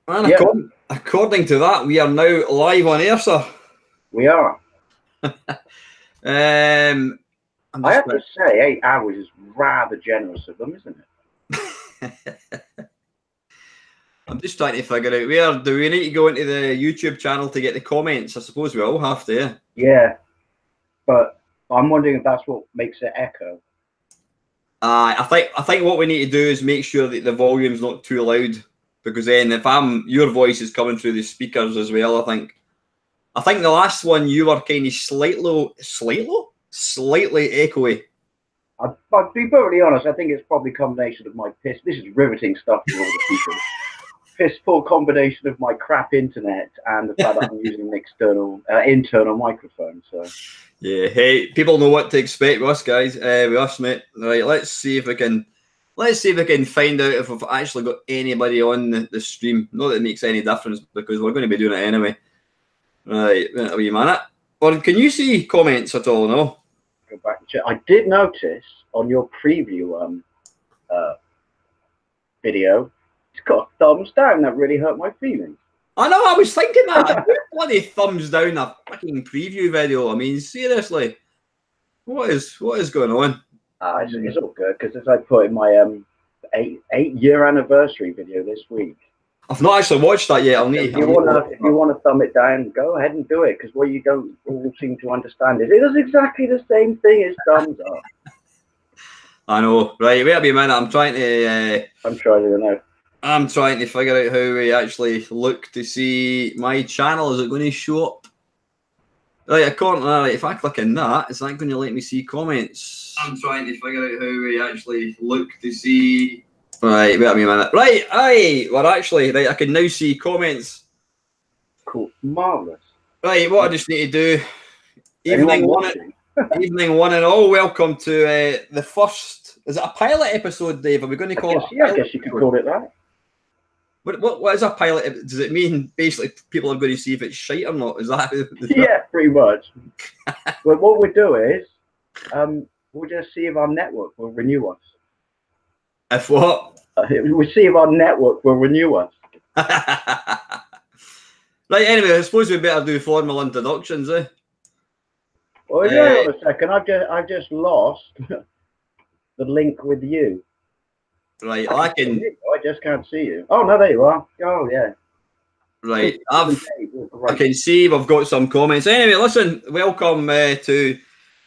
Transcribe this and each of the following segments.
And Yeah. according to that, we are now live on air, sir. We are. I I have to say, 8 hours is rather generous of them, isn't it? I'm just trying to figure out, where do we need to go into the YouTube channel to get the comments? I suppose we all have to. Yeah. Yeah, but I'm wondering if that's what makes it echo. I think what we need to do is make sure that the volume's not too loud, because then if your voice is coming through the speakers as well, I think the last one you were kind of slightly echoey. I'll be perfectly honest, I think it's probably a combination of my piss. This is riveting stuff for all the people. Piss poor combination of my crap internet and the fact that I'm using an internal microphone. So yeah, hey, people know what to expect with us, guys. With us, mate. Right, let's see if we can find out if we've actually got anybody on the stream. Not that it makes any difference, because we're going to be doing it anyway. Right, wait a wee minute. Or can you see comments at all? No. Go back and check. I did notice on your preview video, it's got a thumbs down. That really hurt my feelings. I know, I was thinking that. Bloody thumbs down a fucking preview video. I mean, seriously. What is going on? It's all good, because as I put in my 8-year anniversary video this week. I've not actually watched that yet. If you want to thumb it down, go ahead and do it, because what you don't all seem to understand is it does exactly the same thing as thumbs up. I know. Right, wait a minute. I'm trying to figure out how we actually look to see my channel. Is it going to show up? Right, if I click in that, is that going to let me see comments? I'm trying to figure out how we actually look to see. Right, wait a minute. Right, I can now see comments. Cool, marvelous. Right, what I just need to do. Evening one and all. Welcome to the first. Is it a pilot episode, Dave? Are we going to call it? Yeah, I guess you could call it that. What is a pilot? Does it mean basically people are going to see if it's shite or not? Is that? Yeah, pretty much. But what we'll do is, we'll just see if our network will renew us. If what? We'll see if our network will renew us. Right. Anyway, I suppose we better do formal introductions, eh? Well, hang on a second. I've just lost the link with you. Right, I just can't see you. Oh no, there you are. Oh yeah. Right, I can see we've got some comments. Anyway, listen, welcome to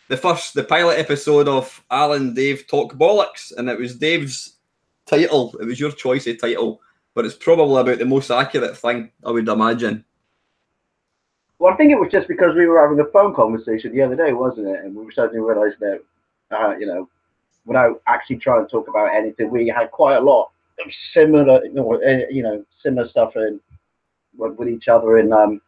the pilot episode of Alan Dave Talk Bollocks, and it was Dave's title. It was your choice of title, but it's probably about the most accurate thing, I would imagine. Well, I think it was just because we were having a phone conversation the other day, wasn't it? And we were starting to realise that, without actually trying to talk about anything, we had quite a lot of similar, similar stuff with each other in not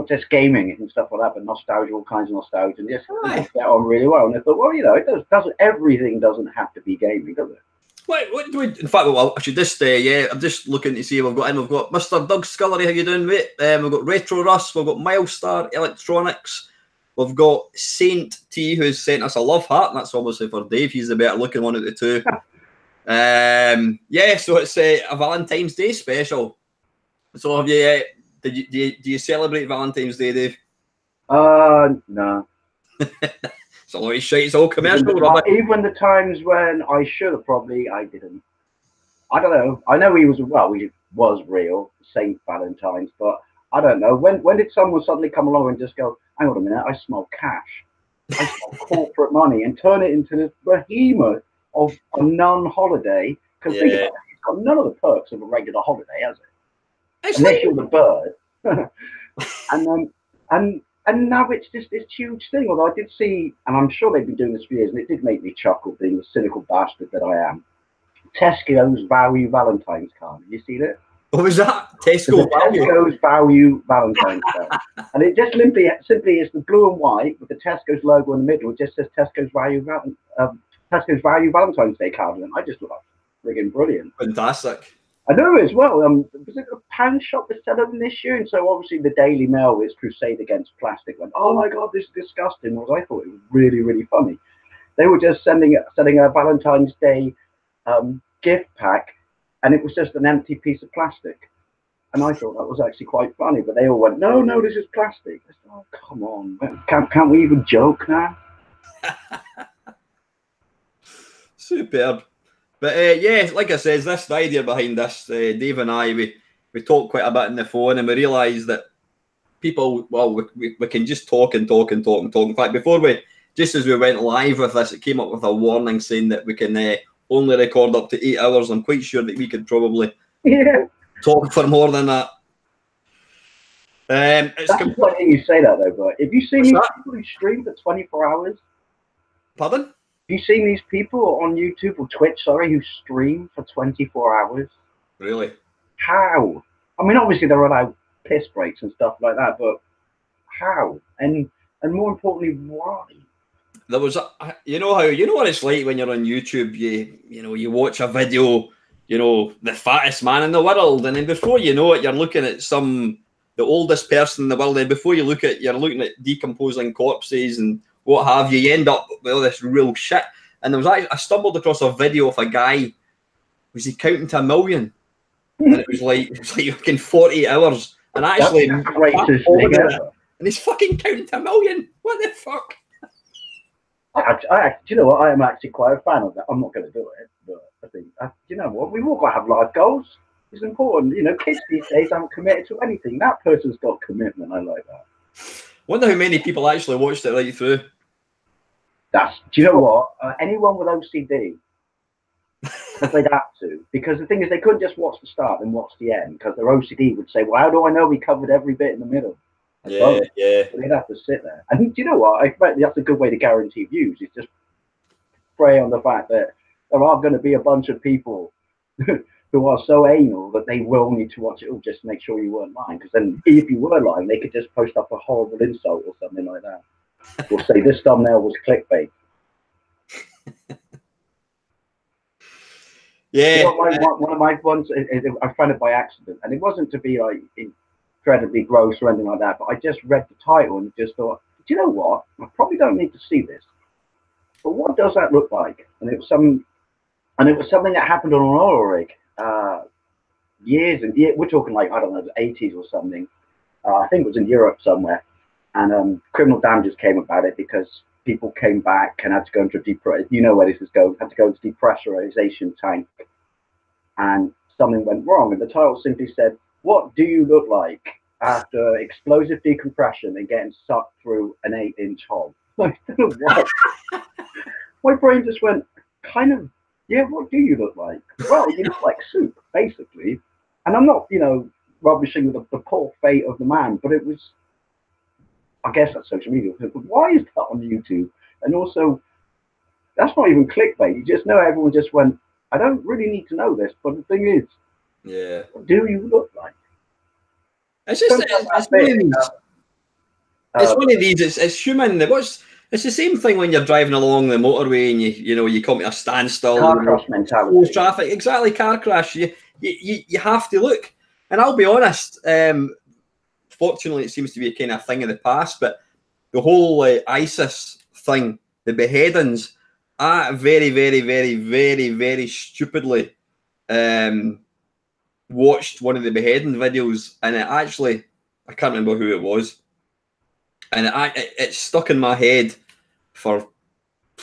just gaming and stuff like that, but nostalgia, all kinds of nostalgia, and just get on really well. And I thought, well, everything doesn't have to be gaming, does it? In fact, well, I should just I'm just looking to see we've got Mr. Doug Scullery. How you doing, mate? We've got Retro Russ, we've got Milestar Electronics, we've got Saint T, who's sent us a love heart, and that's obviously for Dave. He's the better looking one of the two. So it's a Valentine's Day special. So have you? Do you celebrate Valentine's Day, Dave? No. It's a lot of shit. It's all commercial. Even the times when I should have I didn't. I don't know. I know he was real, Saint Valentine's, but I don't know. When did someone suddenly come along and just go, hang on a minute, I smell cash. I smell corporate money, and turn it into this behemoth of a non-holiday? Because think about it, it's got none of the perks of a regular holiday, has it? Unless you're the bird. And now it's just this huge thing. Although I did see, and I'm sure they've been doing this for years, and it did make me chuckle, being the cynical bastard that I am. Tesco's Value Valentine's card. Have you seen it? What was that? Tesco's Value Valentine's card. And it just simply is the blue and white with the Tesco's logo in the middle. It just says Tesco's Value Valentine's Day card. And I just thought that's friggin' brilliant. Fantastic. I know as well. Was it a pan shop that set up this year? And so obviously the Daily Mail, its crusade against plastic, went, oh my God, this is disgusting. Whereas I thought it was really, really funny. They were just sending a Valentine's Day gift pack and it was just an empty piece of plastic. And I thought that was actually quite funny, but they all went, no, this is plastic. I said, oh, come on, can't we even joke now? Superb. But yeah, like I said, the idea behind this, Dave and I, we talked quite a bit on the phone, and we realised that people, well, we can just talk and talk and talk and talk. In fact, just as we went live with this, it came up with a warning saying that we can only record up to 8 hours. I'm quite sure that we could probably talk for more than that. That's funny you say that, though, but have you seen these people who stream for 24 hours? Pardon? Have you seen these people on YouTube or Twitch, who stream for 24 hours? Really? How? I mean, obviously they're allowed piss breaks and stuff like that, but how? And more importantly, why? There was you know what it's like when you're on YouTube. You watch a video, the fattest man in the world, and then before you know it, you're looking at the oldest person in the world, and before you're looking at decomposing corpses and what have you. You end up with all this real shit. And I stumbled across a video of a guy. Was he counting to 1 million? And it was like fucking 48 hours. And actually, and he's fucking counting to 1 million. What the fuck? Do you know what? I am actually quite a fan of that. I'm not going to do it, but I think, you know what? We've all got to have life goals. It's important. Kids these days aren't committed to anything. That person's got commitment. I like that. Wonder how many people actually watched it right through. Do you know what? Anyone with OCD, because they'd have to. Because the thing is, they couldn't just watch the start and watch the end, because their OCD would say, well, how do I know we covered every bit in the middle? Yeah. So they'd have to sit there. And do you know what? I bet that's a good way to guarantee views, is just prey on the fact that there are going to be a bunch of people who are so anal that they will need to watch it all just to make sure you weren't lying. Because then if you were lying, they could just post up a horrible insult or something like that. Or say this thumbnail was clickbait. Yeah. One of my ones, I found it by accident. And it wasn't to be like incredibly gross or anything like that, but I just read the title and just thought, do you know what? I probably don't need to see this. But what does that look like? And it was something that happened on an oil rig. We're talking like, I don't know, the 80s or something. I think it was in Europe somewhere. And criminal damages came about it because people came back and had to go into where this is going, had to go into depressurization tank. And something went wrong. And the title simply said, what do you look like after explosive decompression and getting sucked through an 8-inch hole? Like, what? My brain just went, kind of, yeah, what do you look like? Well, you look like soup, basically. And I'm not, rubbishing the poor fate of the man, but it was, I guess that's social media. But why is that on YouTube? And also, that's not even clickbait. You just know everyone just went, I don't really need to know this, but the thing is, yeah, what do you look like? It's just it's one of these. It's human. It's the same thing when you're driving along the motorway and you come to a standstill. Car crash mentality. Traffic, exactly. Car crash. You have to look. And I'll be honest. Fortunately, it seems to be a kind of thing of the past. But the whole ISIS thing, the beheadings, I very, very, very, very, very stupidly watched one of the beheading videos, and I can't remember who it was. And it stuck in my head for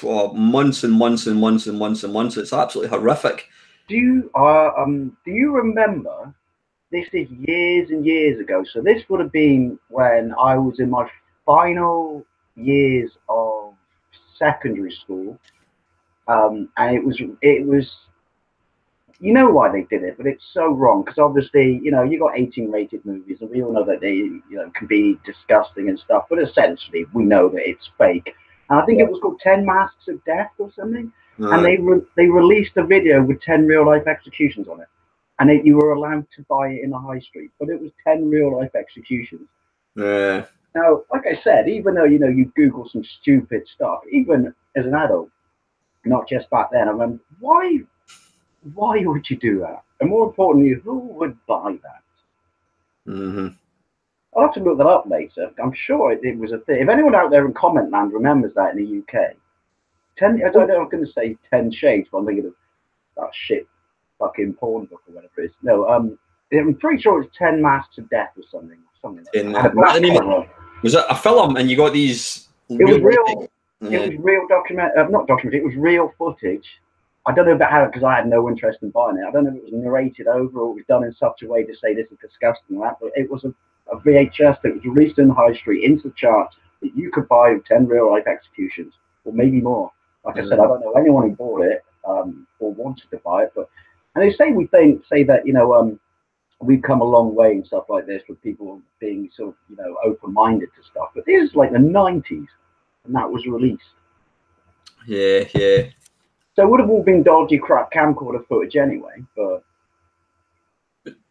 months and months and months and months and months. It's absolutely horrific. Do you remember? This is years and years ago. So this would have been when I was in my final years of secondary school, and it was. You know why they did it, but it's so wrong because obviously, you got 18 rated movies, and we all know that they, can be disgusting and stuff. But essentially, we know that it's fake. And I think it was called 10 Masks of Death or something. And they released a video with 10 real life executions on it, and you were allowed to buy it in the high street. But it was 10 real life executions. Yeah. Now, like I said, even though you Google some stupid stuff, even as an adult, not just back then, I remember why would you do that? And more importantly, who would buy that? Mm-hmm. I'll have to look that up later. I'm sure it was a thing. If anyone out there in comment land remembers that in the UK, I don't know, I'm going to say 10 Shades, but I'm thinking of that shit fucking porn book or whatever it is. No, I'm pretty sure it's 10 Masks of Death or something like that. Was it a film? And you got these? It was real. It was real not documentary. It was real footage. I don't know about how, because I had no interest in buying it. I don't know if it was narrated over or it was done in such a way to say this is disgusting or that, but it was a VHS that was released in the high street into the charts that you could buy with 10 real life executions or maybe more. Like I said, I don't know anyone who bought it or wanted to buy it, but and they say say that we've come a long way and stuff like this with people being sort of open-minded to stuff. But this is like the 90s, and that was released. Yeah. So it would have all been dodgy crap camcorder footage anyway, but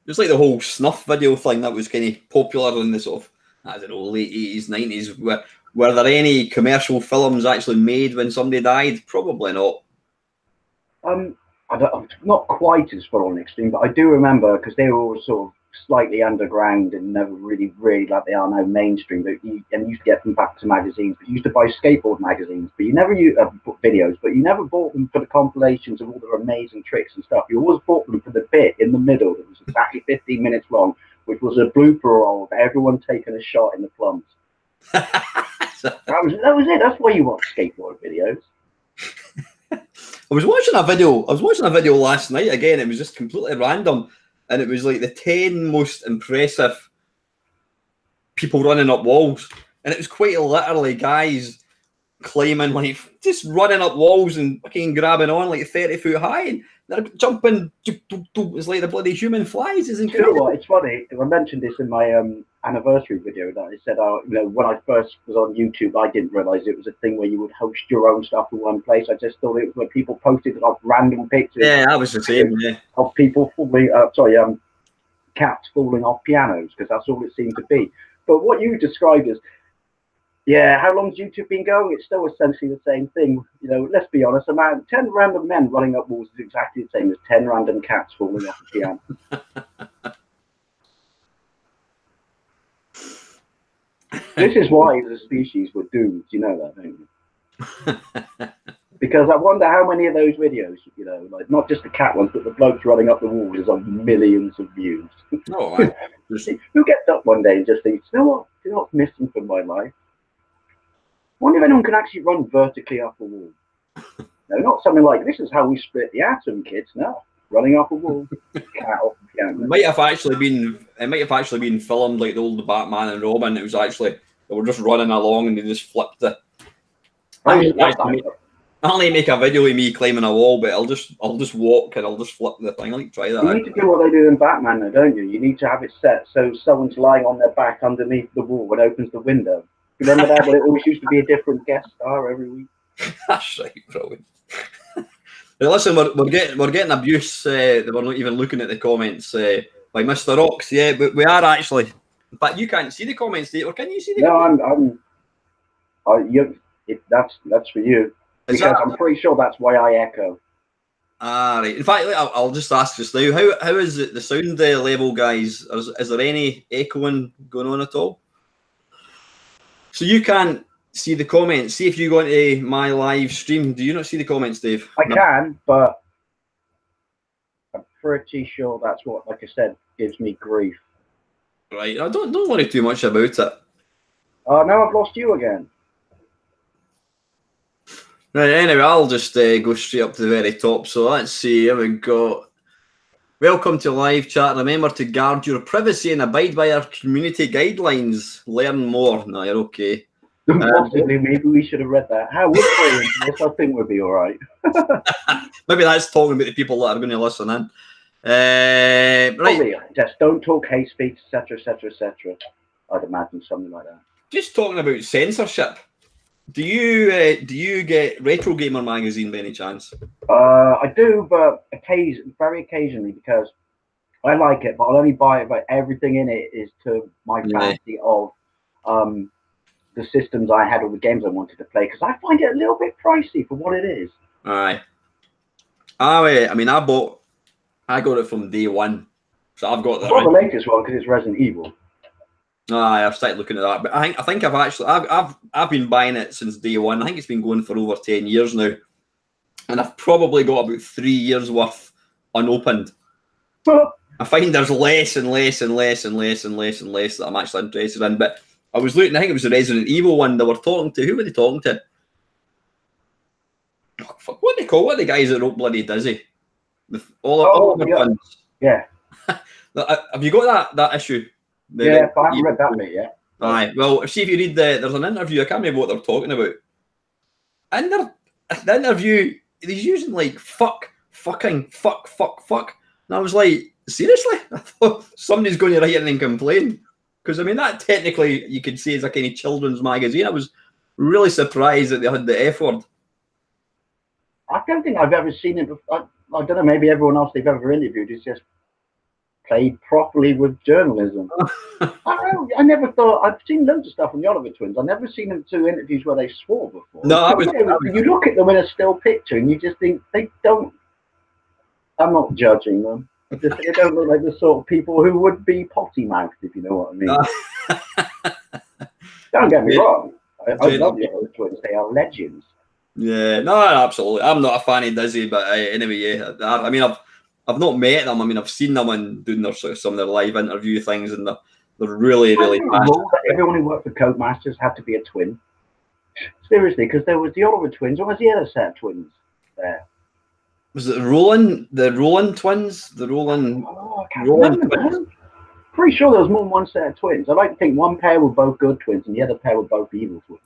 it's like the whole snuff video thing that was kind of popular in the sort of, I don't know, late 80s, 90s. Were there any commercial films actually made when somebody died? Probably not. Not quite as far on extreme, but I do remember because they were all sort of slightly underground and never really like they are now mainstream. But you used to get them back to magazines. But you used to buy skateboard magazines, but you never videos. But you never bought them for the compilations of all their amazing tricks and stuff. You always bought them for the bit in the middle that was exactly 15 minutes long, which was a blooper roll of everyone taking a shot in the plums. that was it. That's why you watch skateboard videos. I was watching a video last night again. It was just completely random, and it was like the 10 most impressive people running up walls, and it was quite literally guys climbing, like just running up walls and fucking grabbing on like 30 foot high, and they're jumping. It's like the bloody human flies. It's incredible. You know what? It's funny. I mentioned this in my anniversary video that I said, when I first was on YouTube, I didn't realize it was a thing where you would host your own stuff in one place. I just thought it was where people posted like random pictures. Yeah, that was the same. Yeah. Of people falling, cats falling off pianos, because that's all it seemed to be. But what you described as, how long's YouTube been going? It's still essentially the same thing. Let's be honest, 10 random men running up walls is exactly the same as 10 random cats falling off a piano. This is why the species were doomed. You know that, don't you? Because I wonder how many of those videos, like not just the cat ones, but the blokes running up the walls is on millions of views. Oh, who gets up one day and just thinks, you know what's missing from my life? I wonder if anyone can actually run vertically up a wall. No, not something like, this is how we split the atom, kids. No, running up a wall, cat off the piano. It might have actually been filmed like the old Batman and Robin. It was actually, they were just running along and they just flipped it. I'll only make a video of me climbing a wall, but I'll just walk and I'll just flip the thing. I'll try that. You need to do what they do in Batman, though, don't you? You need to have it set so someone's lying on their back underneath the wall when it opens the window. Remember that? When it always used to be a different guest star every week. That's right, brilliant. Now, listen, we're getting abuse. We're not even looking at the comments by Mr. Rocks. Yeah, but we are actually. In fact, you can't see the comments, or can you see the? No, that's for you. Because I'm pretty sure that's why I echo. Right. In fact, I'll just ask just now. How is it the sound level, guys? Is there any echoing going on at all? So you can't see the comments. See if you go into my live stream. Do you not see the comments, Dave? I can, but I'm pretty sure that's what, like I said, gives me grief. Right. I don't worry too much about it. Oh, now I've lost you again. Right, anyway, I'll just go straight up to the very top. So let's see, here we go. Welcome to live chat. Remember to guard your privacy and abide by our community guidelines. Learn more. No, you're okay. Possibly, maybe we should have read that. How would play into this? I think we'd be all right. Maybe that's talking about the people that are going to listen in. Right. Probably, just don't talk hate speech, etc., etc., etc. I'd imagine something like that. Just talking about censorship. Do you get Retro Gamer magazine by any chance? I do, but very occasionally, because I like it, but I'll only buy it. But everything in it is to my fancy of the systems I had or the games I wanted to play, because I find it a little bit pricey for what it is. All right. I mean, I got it from day one, so I've got the latest one because it's Resident Evil. I've started looking at that, but I think I've been buying it since day one. I think it's been going for over 10 years now, and I've probably got about 3 years worth unopened. I find there's less and less and less and less and less and less that I'm actually interested in. But I was looking, I think it was the Resident Evil one they were talking to. Who were they talking to? Oh, fuck, what they call? What are the guys that wrote bloody Dizzy? All of the puns. Yeah. Have you got that issue? Yeah, but I haven't read that bit yet. Aye. Well, see if you read there's an interview. I can't remember what they're talking about. And the interview, he's using like fuck, fucking, fuck. And I was like, seriously? I thought somebody's going to write in and complain. Because, I mean, that technically you could say is a kind of children's magazine. I was really surprised that they had the F word. I don't think I've ever seen it before. I don't know, maybe everyone else they've ever interviewed is just played properly with journalism. I never thought, I've seen loads of stuff on the Oliver Twins. I've never seen them do interviews where they swore before. No, you look at them in a still picture and you just think they don't, I'm not judging them. They don't look like the sort of people who would be potty mouthed, if you know what I mean. Don't get me wrong. I love the Oliver Twins. They are legends. Yeah, no, absolutely. I'm not a fan of Dizzy, but anyway, yeah. I mean, I've not met them. I mean, I've seen them and doing some of their live interview things, and they're really, really passionate. Everyone who worked for Codemasters had to be a twin. Seriously, because there was the Oliver Twins. What was the other set of twins there? Was it the Roland twins? The Roland. Oh, I can't remember. Twins. Pretty sure there was more than one set of twins. I like to think one pair were both good twins and the other pair were both evil twins.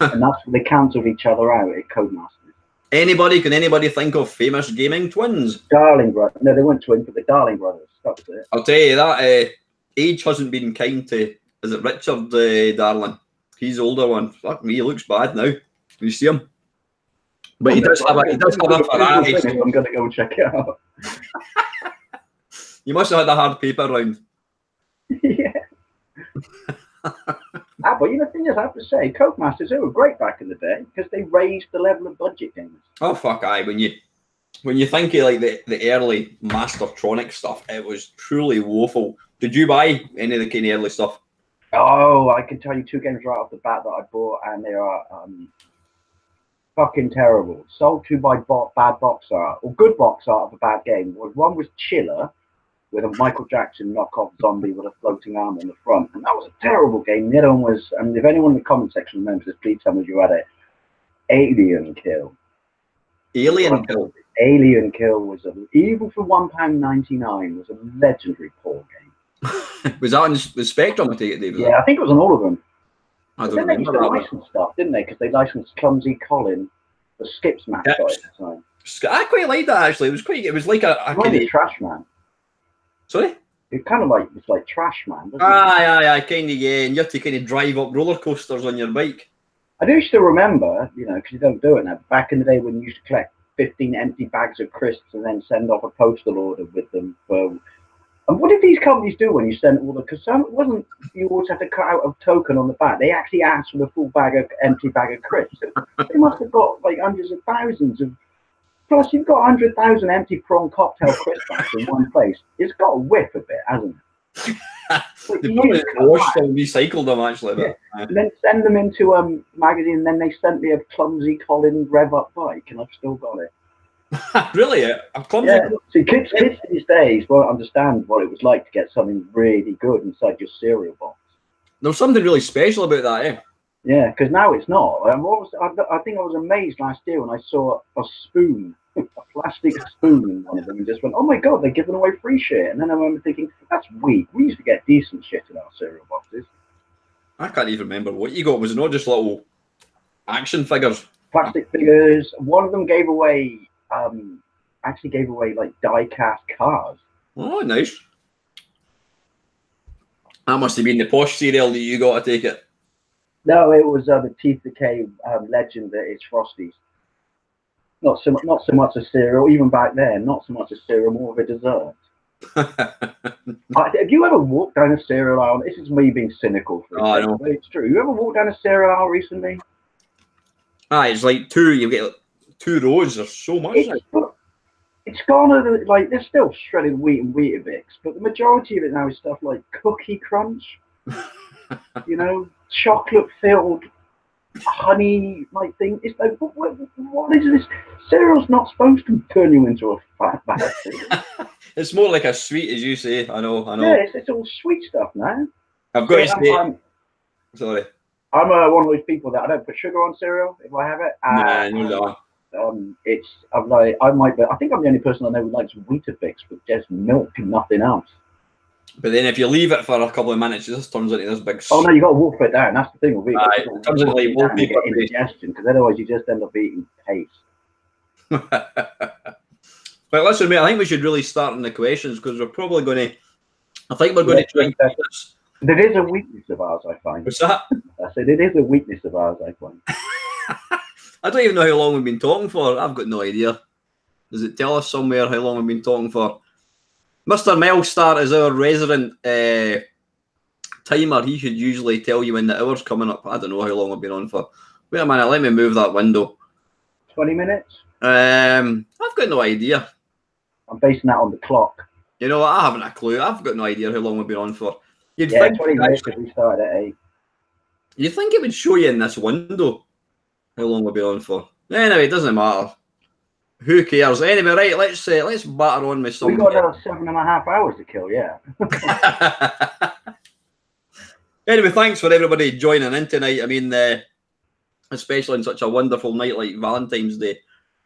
And that's they cancelled each other out at Codemasters. Can anybody think of famous gaming twins? Darling brothers. No, they weren't twins, but the Darling brothers. That's it. I'll tell you that age hasn't been kind to. Is it Richard Darling? He's the older one. Fuck me, he looks bad now. You see him, but he does have a Ferrari. I'm gonna go and check it out. You must have had a hard paper round. Yeah. But the thing is, I have to say, Codemasters, they were great back in the day because they raised the level of budget games. Oh fuck aye! When you think of like the early Mastertronic stuff, it was truly woeful. Did you buy any of the kind of early stuff? Oh, I can tell you 2 games right off the bat that I bought, and they are fucking terrible. Sold to by bad box art or good box art of a bad game. One was Chiller, with a Michael Jackson knockoff zombie with a floating arm on the front. And that was a terrible game. The other one was, and if anyone in the comment section remembers this, please tell me you had it. Alien Kill. Alien Kill? Alien Kill was even for £1.99 was a legendary poor game. Was that on the Spectrum, I take it, David? Yeah, I think it was on all of them. I don't remember that. They licensed stuff, didn't they? Because they licensed Clumsy Colin, the Skips mascot at the time. I quite liked that, actually. It was like a kind of Trash Man. Sorry? It's kind of like Trash Man. Aye, kind of, yeah. And you have to kind of drive up roller coasters on your bike. I do still remember, because you don't do it now. Back in the day when you used to collect 15 empty bags of crisps and then send off a postal order with them. And what did these companies do when you sent all the? Because it wasn't you always had to cut out a token on the back. They actually asked for the full empty bag of crisps. They must have got like hundreds of thousands of. Plus, you've got 100,000 empty prawn cocktail crisp bags in one place. It's got a whiff a bit, hasn't it? They probably washed and recycled them, actually. Yeah. And then send them into a magazine, and then they sent me a Clumsy Colin rev-up bike, and I've still got it. Really? A Clumsy? Yeah. See, kids these days won't understand what it was like to get something really good inside your cereal box. There's something really special about that, eh? Yeah, because now it's not. I think I was amazed last year when I saw a spoon, a plastic spoon in one of them, and just went, oh my God, they're giving away free shit. And then I remember thinking, that's weak. We used to get decent shit in our cereal boxes. I can't even remember what you got. Was it not just little action figures? Plastic figures. One of them gave away, like die-cast cars. Oh, nice. That must have been the posh cereal that you got, to take it. No, it was the Teeth Decay legend that it's Frosties. Not so much a cereal, even back then, not so much a cereal, more of a dessert. Have you ever walked down a cereal aisle? This is me being cynical for a second, but it's true. You ever walked down a cereal aisle recently? It's like you get like 2 rows, there's so much. It's gone, like, there's still shredded wheat and Weetabix, but the majority of it now is stuff like Cookie Crunch, chocolate-filled honey like thing. It's like, what is this? Cereal's not supposed to turn you into a fat bastard. It's more like a sweet, as you say. I know. Yeah, it's all sweet stuff now. I've got to say. Sorry. I'm one of those people that I don't put sugar on cereal if I have it. Nah, no. I'm like, I think I'm the only person I know who likes Weetabix with just milk and nothing else. But then if you leave it for a couple of minutes, it just turns into this big. Oh no, you got to wolf it down. That's the thing with it. It turns into like wallpaper indigestion, because otherwise you just end up eating paste. But listen, mate, I think we should really start on the questions, because we're probably going to. I think we're going to try and do this. It is a weakness of ours, I find. What's that? I said it is a weakness of ours, I find. I don't even know how long we've been talking for. I've got no idea. Does it tell us somewhere how long we've been talking for? Mr. Melstar is our resident timer. He should usually tell you when the hour's coming up. I don't know how long we've been on for. Wait a minute, let me move that window. 20 minutes? I've got no idea. I'm basing that on the clock. You know what? I haven't a clue. I've got no idea how long we've been on for. You'd think 20 minutes if we started at 8. You'd think it would show you in this window how long we've been on for. Anyway, it doesn't matter. Who cares? Anyway, right, let's batter on with something. We've got another 7.5 hours to kill, yeah. Anyway, thanks for everybody joining in tonight. I mean, especially on such a wonderful night like Valentine's Day.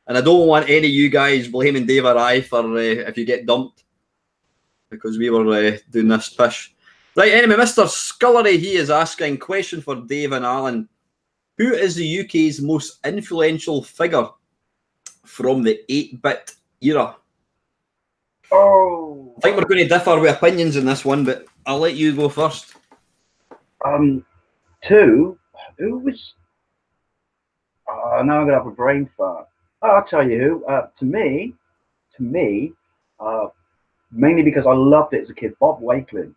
And I don't want any of you guys blaming Dave or I for if you get dumped, because we were doing this pish. Right, anyway, Mr. Scullery, he is asking, question for Dave and Alan. Who is the UK's most influential figure from the 8-bit era? Oh. I think we're going to differ with opinions in this one, but I'll let you go first. Who was... now I'm going to have a brain fart. Oh, I'll tell you who. To me, mainly because I loved it as a kid, Bob Wakelin.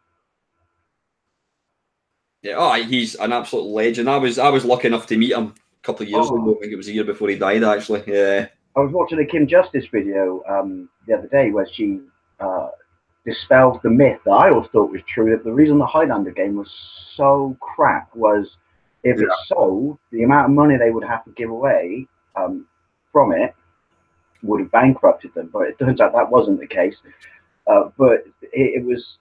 Yeah, he's an absolute legend. I was lucky enough to meet him a couple of years ago. I think it was a year before he died, actually. Yeah. I was watching a Kim Justice video the other day where she dispelled the myth that I always thought was true, that the reason the Highlander game was so crap was if it sold, the amount of money they would have to give away from it would have bankrupted them. But it turns out that wasn't the case. But it was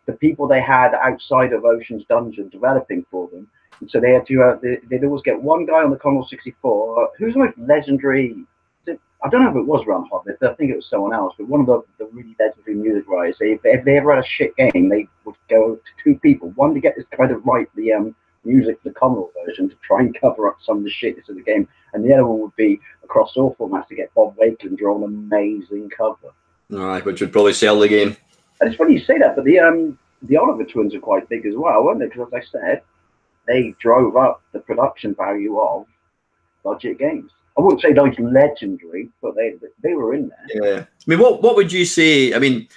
the people they had outside of Ocean's Dungeon developing for them. And so they had to, they'd always get one guy on the Commodore 64, who's the most legendary, I don't know if it was Ron Hobbit, I think it was someone else, but one of the really legendary music writers, if they ever had a shit game, they would go to two people, one to get this kind of write the music, the Commodore version, to try and cover up some of the shitness of the game, and the other one would be across all formats to get Bob Wakelin draw an amazing cover. Alright, which would probably sell the game. And it's funny you say that, but the Oliver twins are quite big as well, weren't they? Because as I said, they drove up the production value of budget games. I wouldn't say those legendary, but they were in there. Yeah. I mean, what would you say? I mean,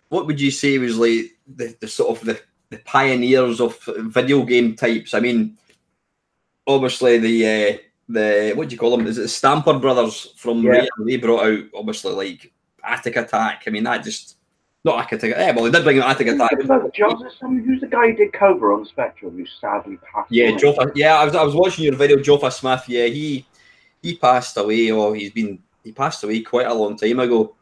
what would you say was like the sort of the pioneers of video game types? I mean, obviously the what do you call them? Is it the Stamper Brothers from Rare? They brought out obviously like Attic Attack. I mean, that just not Attic Attack. Yeah, well, they did bring out Attic Attack. Who's the guy who did Cobra on the Spectrum who sadly passed away? Joffa. Yeah, I was watching your video, Joffa Smith. Yeah, he passed away. He passed away quite a long time ago.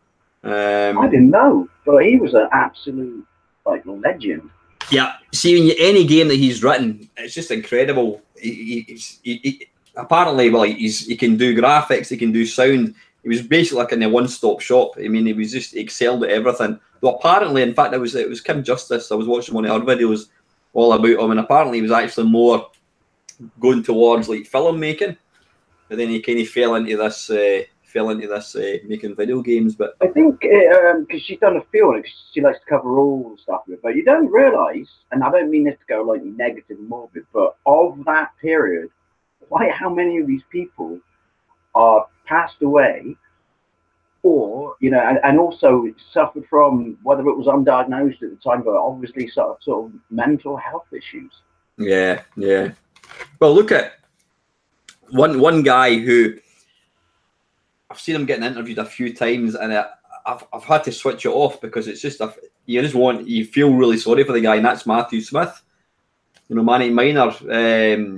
I didn't know, but he was an absolute like legend. Yeah, see, any game that he's written, it's just incredible. He apparently, well, he can do graphics, he can do sound. He was basically like in a one-stop shop. I mean, he was just excelled at everything. Though apparently, in fact, it was Kim Justice. I was watching one of her videos all about him, and apparently he was actually more going towards like filmmaking. But then he kind of fell into this making video games. But I think because she's done a film, because she likes to cover all the stuff with it. But you don't realise, and I don't mean this to go like negative and morbid, but of that period, like how many of these people are passed away, or and also suffered from, whether it was undiagnosed at the time, but obviously sort of mental health issues. Yeah. Well, look at one guy who I've seen him getting interviewed a few times, and I've had to switch it off because it's just you feel really sorry for the guy, and that's Matthew Smith. You know, Manny Minor.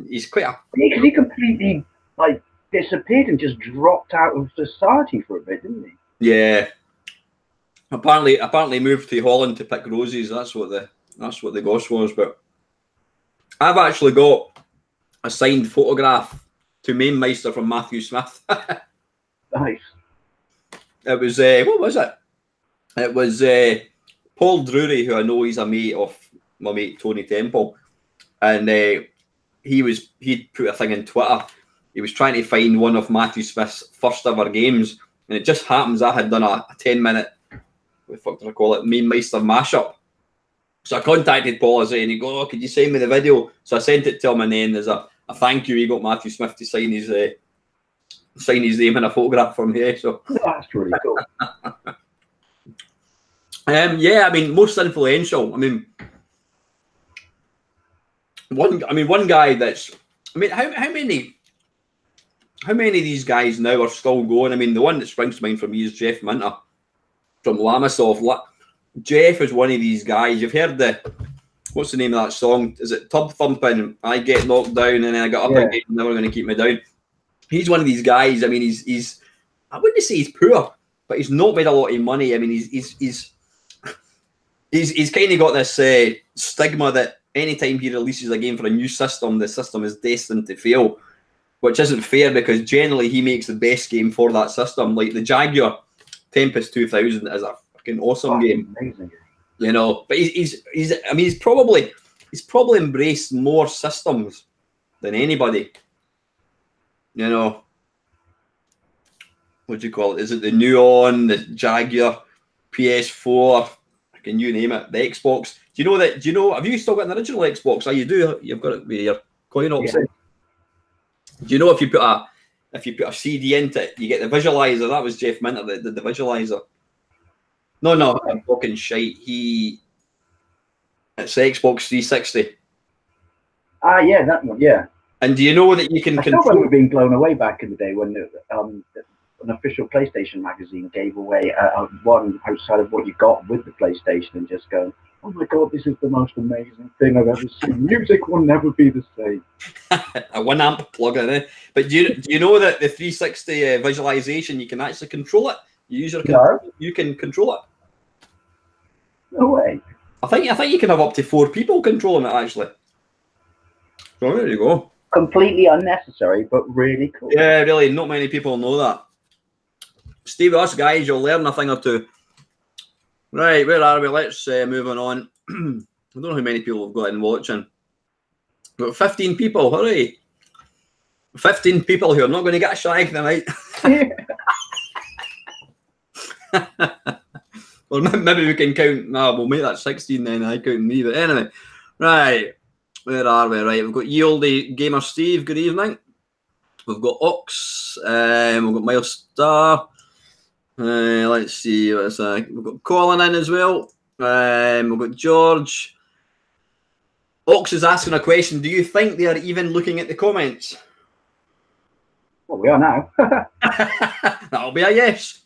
He's quite a... Because he completely like disappeared and just dropped out of society for a bit, didn't he? Yeah. Apparently moved to Holland to pick roses. That's what the goss was. But I've actually got a signed photograph to Mainmeister from Matthew Smith. Nice. It was what was it? It was Paul Drury, who I know he's a mate of my mate Tony Temple, and he'd put a thing in Twitter. He was trying to find one of Matthew Smith's first ever games, and it just happens I had done a 10-minute, what the fuck did I call it, Mainmeister mashup. So I contacted Paul and he go, "Oh, could you send me the video?" So I sent it to him, and then there's a thank you. He got Matthew Smith to sign his name in a photograph from here. So that's really cool. Yeah, I mean, most influential. I mean, one guy that's. I mean, how many of these guys now are still going? I mean, the one that springs to mind for me is Jeff Minter from Lamasoft. Jeff is one of these guys. You've heard what's the name of that song? Is it Tub Thumping? I get knocked down and then I got up again. Never going to keep me down. He's one of these guys. I mean, he's I wouldn't say he's poor, but he's not made a lot of money. I mean, he's kind of got this stigma that anytime he releases a game for a new system, the system is destined to fail, which isn't fair because generally he makes the best game for that system. Like the Jaguar Tempest 2000 is a fucking awesome game. Amazing. You know, but he's probably embraced more systems than anybody. You know, what do you call it? Is it the Neon, the Jaguar, PS4, can you name it? The Xbox. Do you know that? Do you know? Have you still got an original Xbox? Oh, you do. You've got it with your coin ops. Yeah. Do you know if you put a CD into it, you get the visualizer? That was Jeff Minter that did the visualizer. No, I'm talking shite. It's the Xbox 360. Ah, yeah, that one, yeah. And do you know that you can? I still remember being blown away back in the day when an official PlayStation magazine gave away one outside of what you got with the PlayStation, and just going, "Oh my god, this is the most amazing thing I've ever seen. Music will never be the same." A 1 amp plug in it. But do you know that the 360 visualization, you can actually control it? You can control it. No way. I think you can have up to 4 people controlling it actually. So there you go. Completely unnecessary, but really cool. Yeah, really, not many people know that. Stay with us, guys. You'll learn a thing or two. Right, where are we? Let's move on. I don't know how many people have got in watching. We've got 15 people. Hooray! 15 people who are not going to get a shag tonight. Well, maybe we can count. No, we'll make that 16 then. I count me. But anyway, right. Where are we? Right, we've got Ye Olde Gamer Steve. Good evening. We've got Ox. We've got Miles Star. Let's see. We've got Colin in as well. We've got George. Ox is asking a question. Do you think they are even looking at the comments? Well, we are now. That'll be a yes.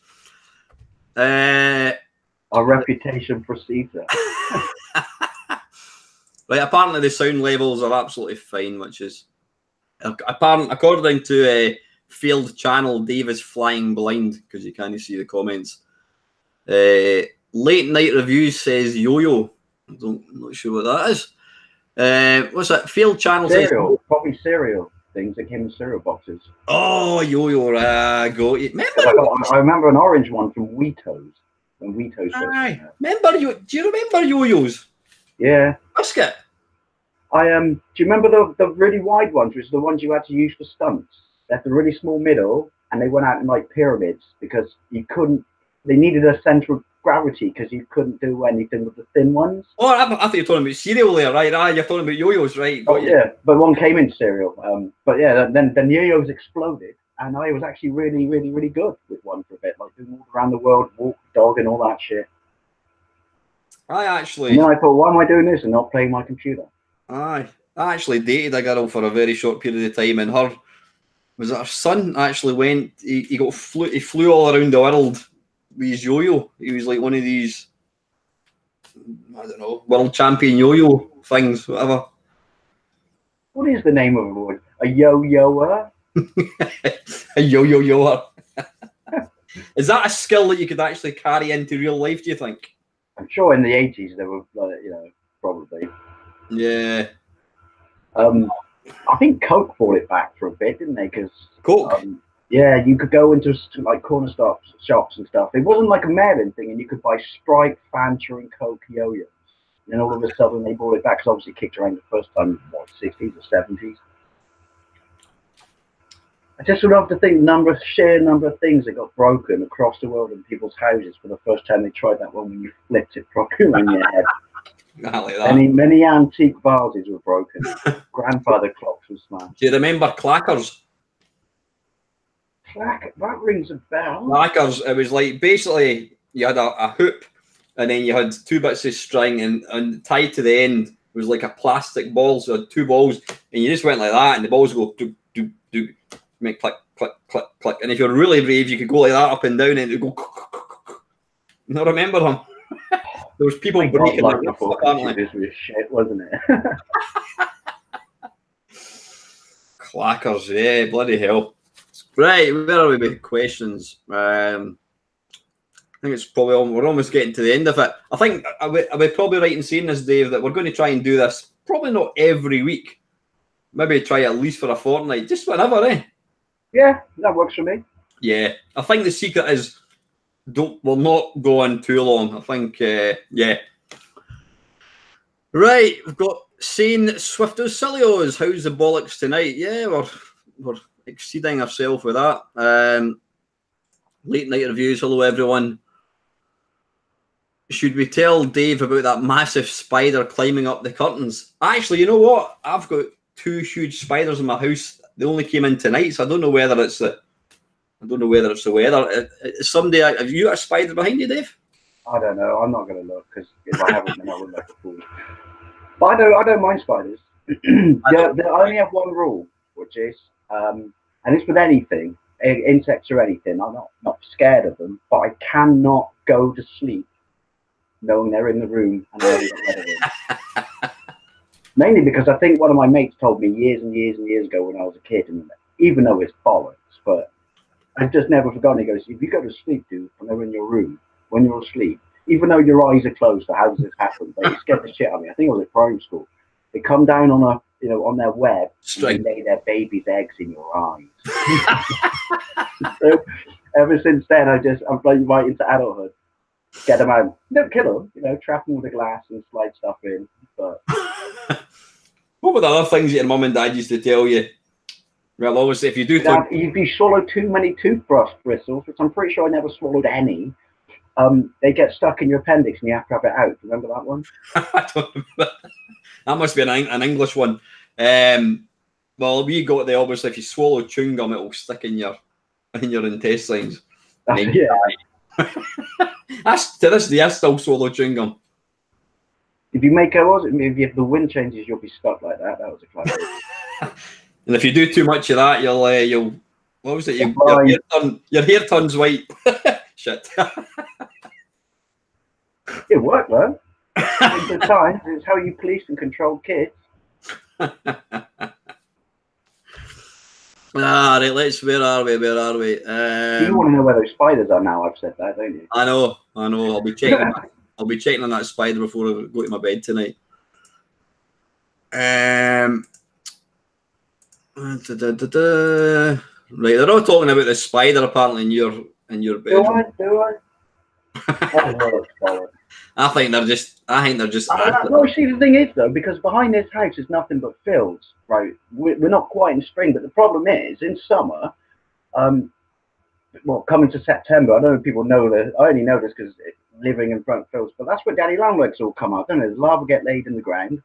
Our reputation precedes it. Right, apparently the sound levels are absolutely fine, which is according to failed channel, Dave is flying blind because you can't see the comments. Late Night Reviews says Yo-Yo. I'm not sure what that is. What's that? Failed channel cereal, says probably cereal things that came in cereal boxes. Oh, Yo-Yo, got it. I remember an orange one from Weetos. When Weetos. Remember you? Do you remember Yo-Yos? Yeah. Biscuit. Do you remember the really wide ones, which are the ones you had to use for stunts? They had the really small middle, and they went out in like pyramids because you couldn't. They needed a center of gravity because you couldn't do anything with the thin ones. Oh, I thought you were talking about cereal there, right? You're talking about yo-yos, right? Oh yeah, but one came in cereal. But yeah, then yo-yos exploded, and I was actually really, really, really good with one for a bit, like doing all around the world, walk, dog, and all that shit. And then I thought, why am I doing this and not playing my computer? I actually dated a girl for a very short period of time, and her son actually went. He flew all around the world with his yo-yo. He was like one of these, I don't know, world champion yo-yo things, whatever. What is the name of a word? A yo-yoer? A yo-yo-yoer. Is that a skill that you could actually carry into real life, do you think? I'm sure in the 80s there were, you know, probably. Yeah. I think Coke brought it back for a bit, didn't they? Because Coke? yeah, you could go into like corner shops and stuff. It wasn't like a mailing thing, and you could buy Sprite, Fanta, and Coke yo-yos. And then all of a sudden they brought it back, because obviously it kicked around the first time, what, 60s or 70s? I just would love to think sheer number of things that got broken across the world in people's houses for the first time they tried that one when you flipped it properly around your head. Like that. Many antique vases were broken. Grandfather clocks were smashed. Do you remember clackers? That rings a bell. Clackers, it was like basically you had a hoop, and then you had two bits of string, and tied to the end was like a plastic ball, so two balls, and you just went like that, and the balls would go do do do, make click click click click, and if you're really brave, you could go like that up and down, and it would go. You not remember them? There was people breaking their roof, apparently. This was shit, wasn't it? Clackers, yeah, bloody hell. Right, where are we with questions? I think it's probably we're almost getting to the end of it. I think I would probably right in saying this, Dave, that we're going to try and do this probably not every week. Maybe try at least for a fortnight, just whenever, eh? Yeah, that works for me. Yeah, I think the secret is we'll not go on too long. I think, yeah. Right, we've got Sane Swiftos Cilios. How's the bollocks tonight? Yeah, we're exceeding ourselves with that. Late night reviews. Hello, everyone. Should we tell Dave about that massive spider climbing up the curtains? Actually, you know what? I've got two huge spiders in my house. They only came in tonight, so I don't know whether it's the weather. Someday, have you got a spider behind you, Dave? I don't know. I'm not going to look, because if I haven't, then I would look a fool. But I don't mind spiders. They only have one rule, which is, and it's with anything, insects or anything. I'm not scared of them, but I cannot go to sleep knowing they're in the room and I haven't got rid of them. Mainly because I think one of my mates told me years and years and years ago when I was a kid, and even though it's bollocks, but I've just never forgotten. He goes, if you go to sleep, dude, and they're in your room, when you're asleep, even though your eyes are closed, so how does this happen? But it scared the shit out of me. I think I was at primary school. They come down on on their web, and they lay their baby's eggs in your eyes. So ever since then, I'm like right into adulthood. Get them out. Don't kill them, trap them with a glass and slide stuff in. But what were the other things that your mum and dad used to tell you? Well, obviously, if you do, if you swallow too many toothbrush bristles, which I'm pretty sure I never swallowed any, they get stuck in your appendix and you have to have it out. Remember that one? I don't remember. That must be an English one. Well, we got the obviously if you swallow chewing gum, it will stick in your intestines. Yeah. That's to this day I still swallow chewing gum. If you make if the wind changes, you'll be stuck like that. That was a classic. And if you do too much of that, you'll what was it? Your hair turns white. Shit. It worked, man. At the time, it's how you police and control kids. Right, where are we? You want to know where those spiders are now, I've said that, don't you? I know. I'll be checking on that spider before I go to my bed tonight. Right, they're all talking about the spider apparently in your bedroom. Do I? I think they're just. No, see, the thing is though, because behind this house is nothing but fields, right? We're not quite in spring, but the problem is in summer. Well, coming to September, I don't know if people know this. I only know this because living in front of fields, but that's where daddy longlegs all come out, don't they? The larvae get laid in the ground,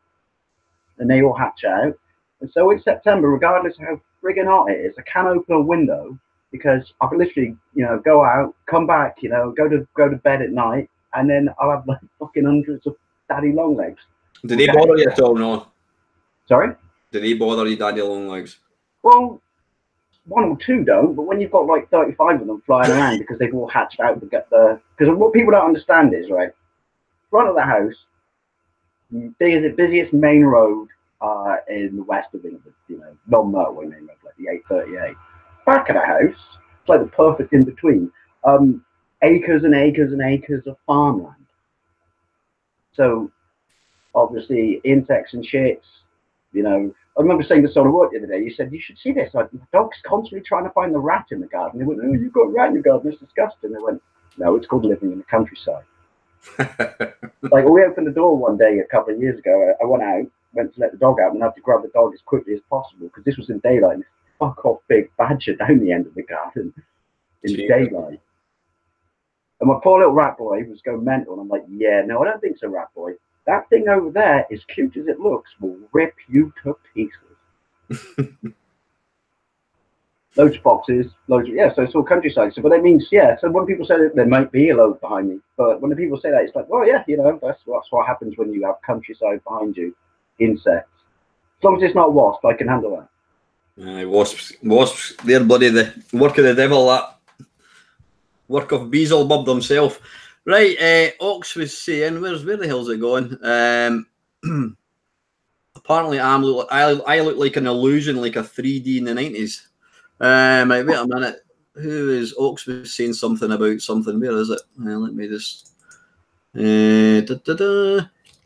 and they all hatch out. And so in September, regardless of how friggin' hot it is, I can't open a window because I can literally, go out, come back, go to bed at night, and then I'll have like fucking hundreds of daddy longlegs. Did they bother you at all? No. Sorry? Did they bother you, daddy longlegs? Well, one or two don't, but when you've got like 35 of them flying around because they've all hatched out to get because what people don't understand is, right, front of the house, busiest main road, in the west of England, you know, non-motorway name of like the 838. Back at a house, it's like the perfect in between. Acres and acres and acres of farmland. So obviously insects and shits, you know. I remember saying to someone at work the other day, you said, you should see this. Like, the dog's constantly trying to find the rat in the garden. They went, oh, you've got a rat in the garden, it's disgusting. They went, no, it's called living in the countryside. Like, we opened the door one day a couple of years ago. I went out, went to let the dog out, and I had to grab the dog as quickly as possible because this was in daylight. And this fuck off big badger down the end of the garden in daylight. And my poor little rat boy was going mental. And I'm like, yeah, no, I don't think so, rat boy. That thing over there, as cute as it looks, will rip you to pieces. Loads of boxes, loads of, yeah, so it's all countryside. So, but that means, yeah, so when people say that there might be a load behind me, but when the people say that, it's like, well, yeah, you know, that's what happens when you have countryside behind you, insects. As long as it's not wasp, I can handle that. Wasps, they're bloody the work of the devil, that work of Beelzebub himself. Right, Ox was saying, where the hell's it going? Apparently, I look like an illusion, like a 3D in the 90s. Wait a minute. Who is Ox was saying something about something? Where is it? Let me just.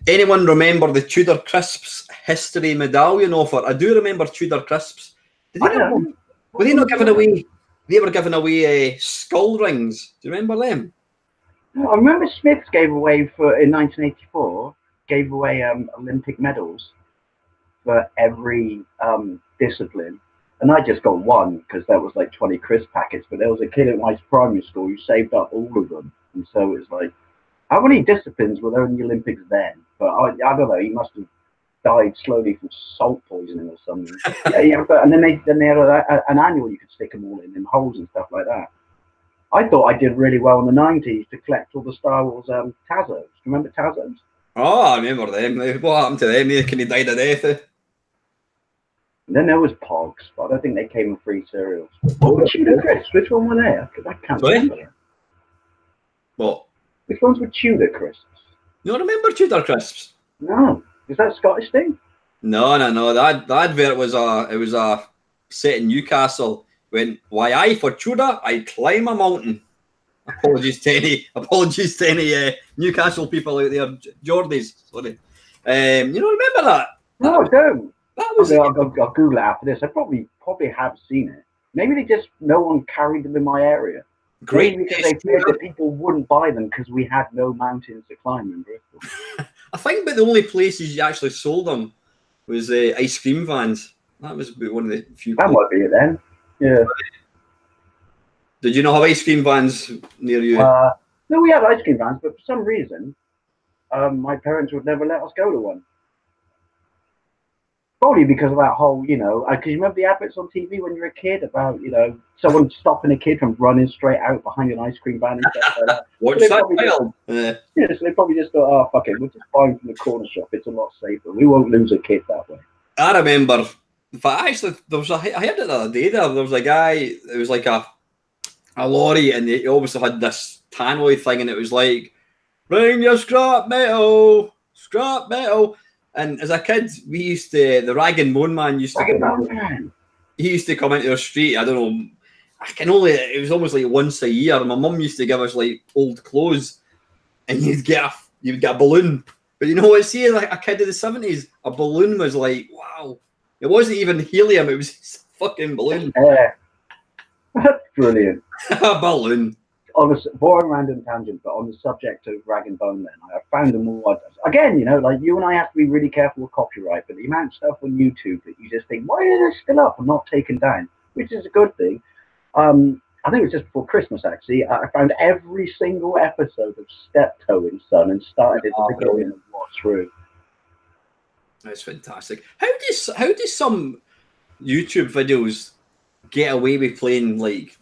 Anyone remember the Tudor Crisps history medallion offer? I do remember Tudor Crisps. Were they not giving away? They were giving away skull rings. Do you remember them? I remember Smiths gave away in 1984. Gave away Olympic medals for every discipline. And I just got one because there was like 20 crisp packets, but there was a kid at my primary school who saved up all of them. And so it was like, how many disciplines were there in the Olympics then? But I don't know, he must have died slowly from salt poisoning or something. Yeah, and then they had an annual you could stick them all in holes and stuff like that. I thought I did really well in the 90s to collect all the Star Wars Tazos. Do you remember Tazos? Oh, I remember them. What happened to them? They kind of died of death. And then there was Pogs, but I don't think they came in free cereals. What were Tudor Crisps? Which one were they? I can't remember. What? Which ones were Tudor Crisps? You don't remember Tudor Crisps? No. Is that a Scottish thing? No. The advert was a set in Newcastle. When why for Tudor, I climb a mountain. Apologies to any Newcastle people out there, Geordies. Sorry. You don't remember that? No, I don't. I'll Google it after this. I probably have seen it. Maybe no one carried them in my area. Great. Maybe because they feared that people wouldn't buy them because we had no mountains to climb in Bristol. I think, but the only places you actually sold them was ice cream vans. That was one of the few. That might be it then. Yeah. Did you not have ice cream vans near you? No, we had ice cream vans, but for some reason, my parents would never let us go to one. Probably because of that whole, you know, because you remember the adverts on TV when you were a kid about, you know, someone stopping a kid from running straight out behind an ice cream van and stuff like that. What's that? Yeah, so they probably just thought, oh, fuck it, we'll just buy them from the corner shop. It's a lot safer. We won't lose a kid that way. I remember, but actually, I heard it the other day. There was a guy. It was like a lorry, and he obviously had this tannoy thing, and it was like, bring your scrap metal. And as a kid, we used to, the Rag and Bone Man used to come. He used to come into our street. I don't know. It was almost like once a year. My mum used to give us like old clothes, and you'd get a balloon. But you know what? See, like a kid of the 70s, a balloon was like, wow. It wasn't even helium. It was just a fucking balloon. That's brilliant. A balloon. On a boring random tangent, but on the subject of Rag and Bone, then I found them all. Again, you know, like you and I have to be really careful with copyright, but the amount of stuff on YouTube that you just think, why are they still up and not taken down? Which is a good thing. I think it was just before Christmas, actually. I found every single episode of Steptoe Son and started it to go in and watch through. That's fantastic. How do some YouTube videos get away with playing like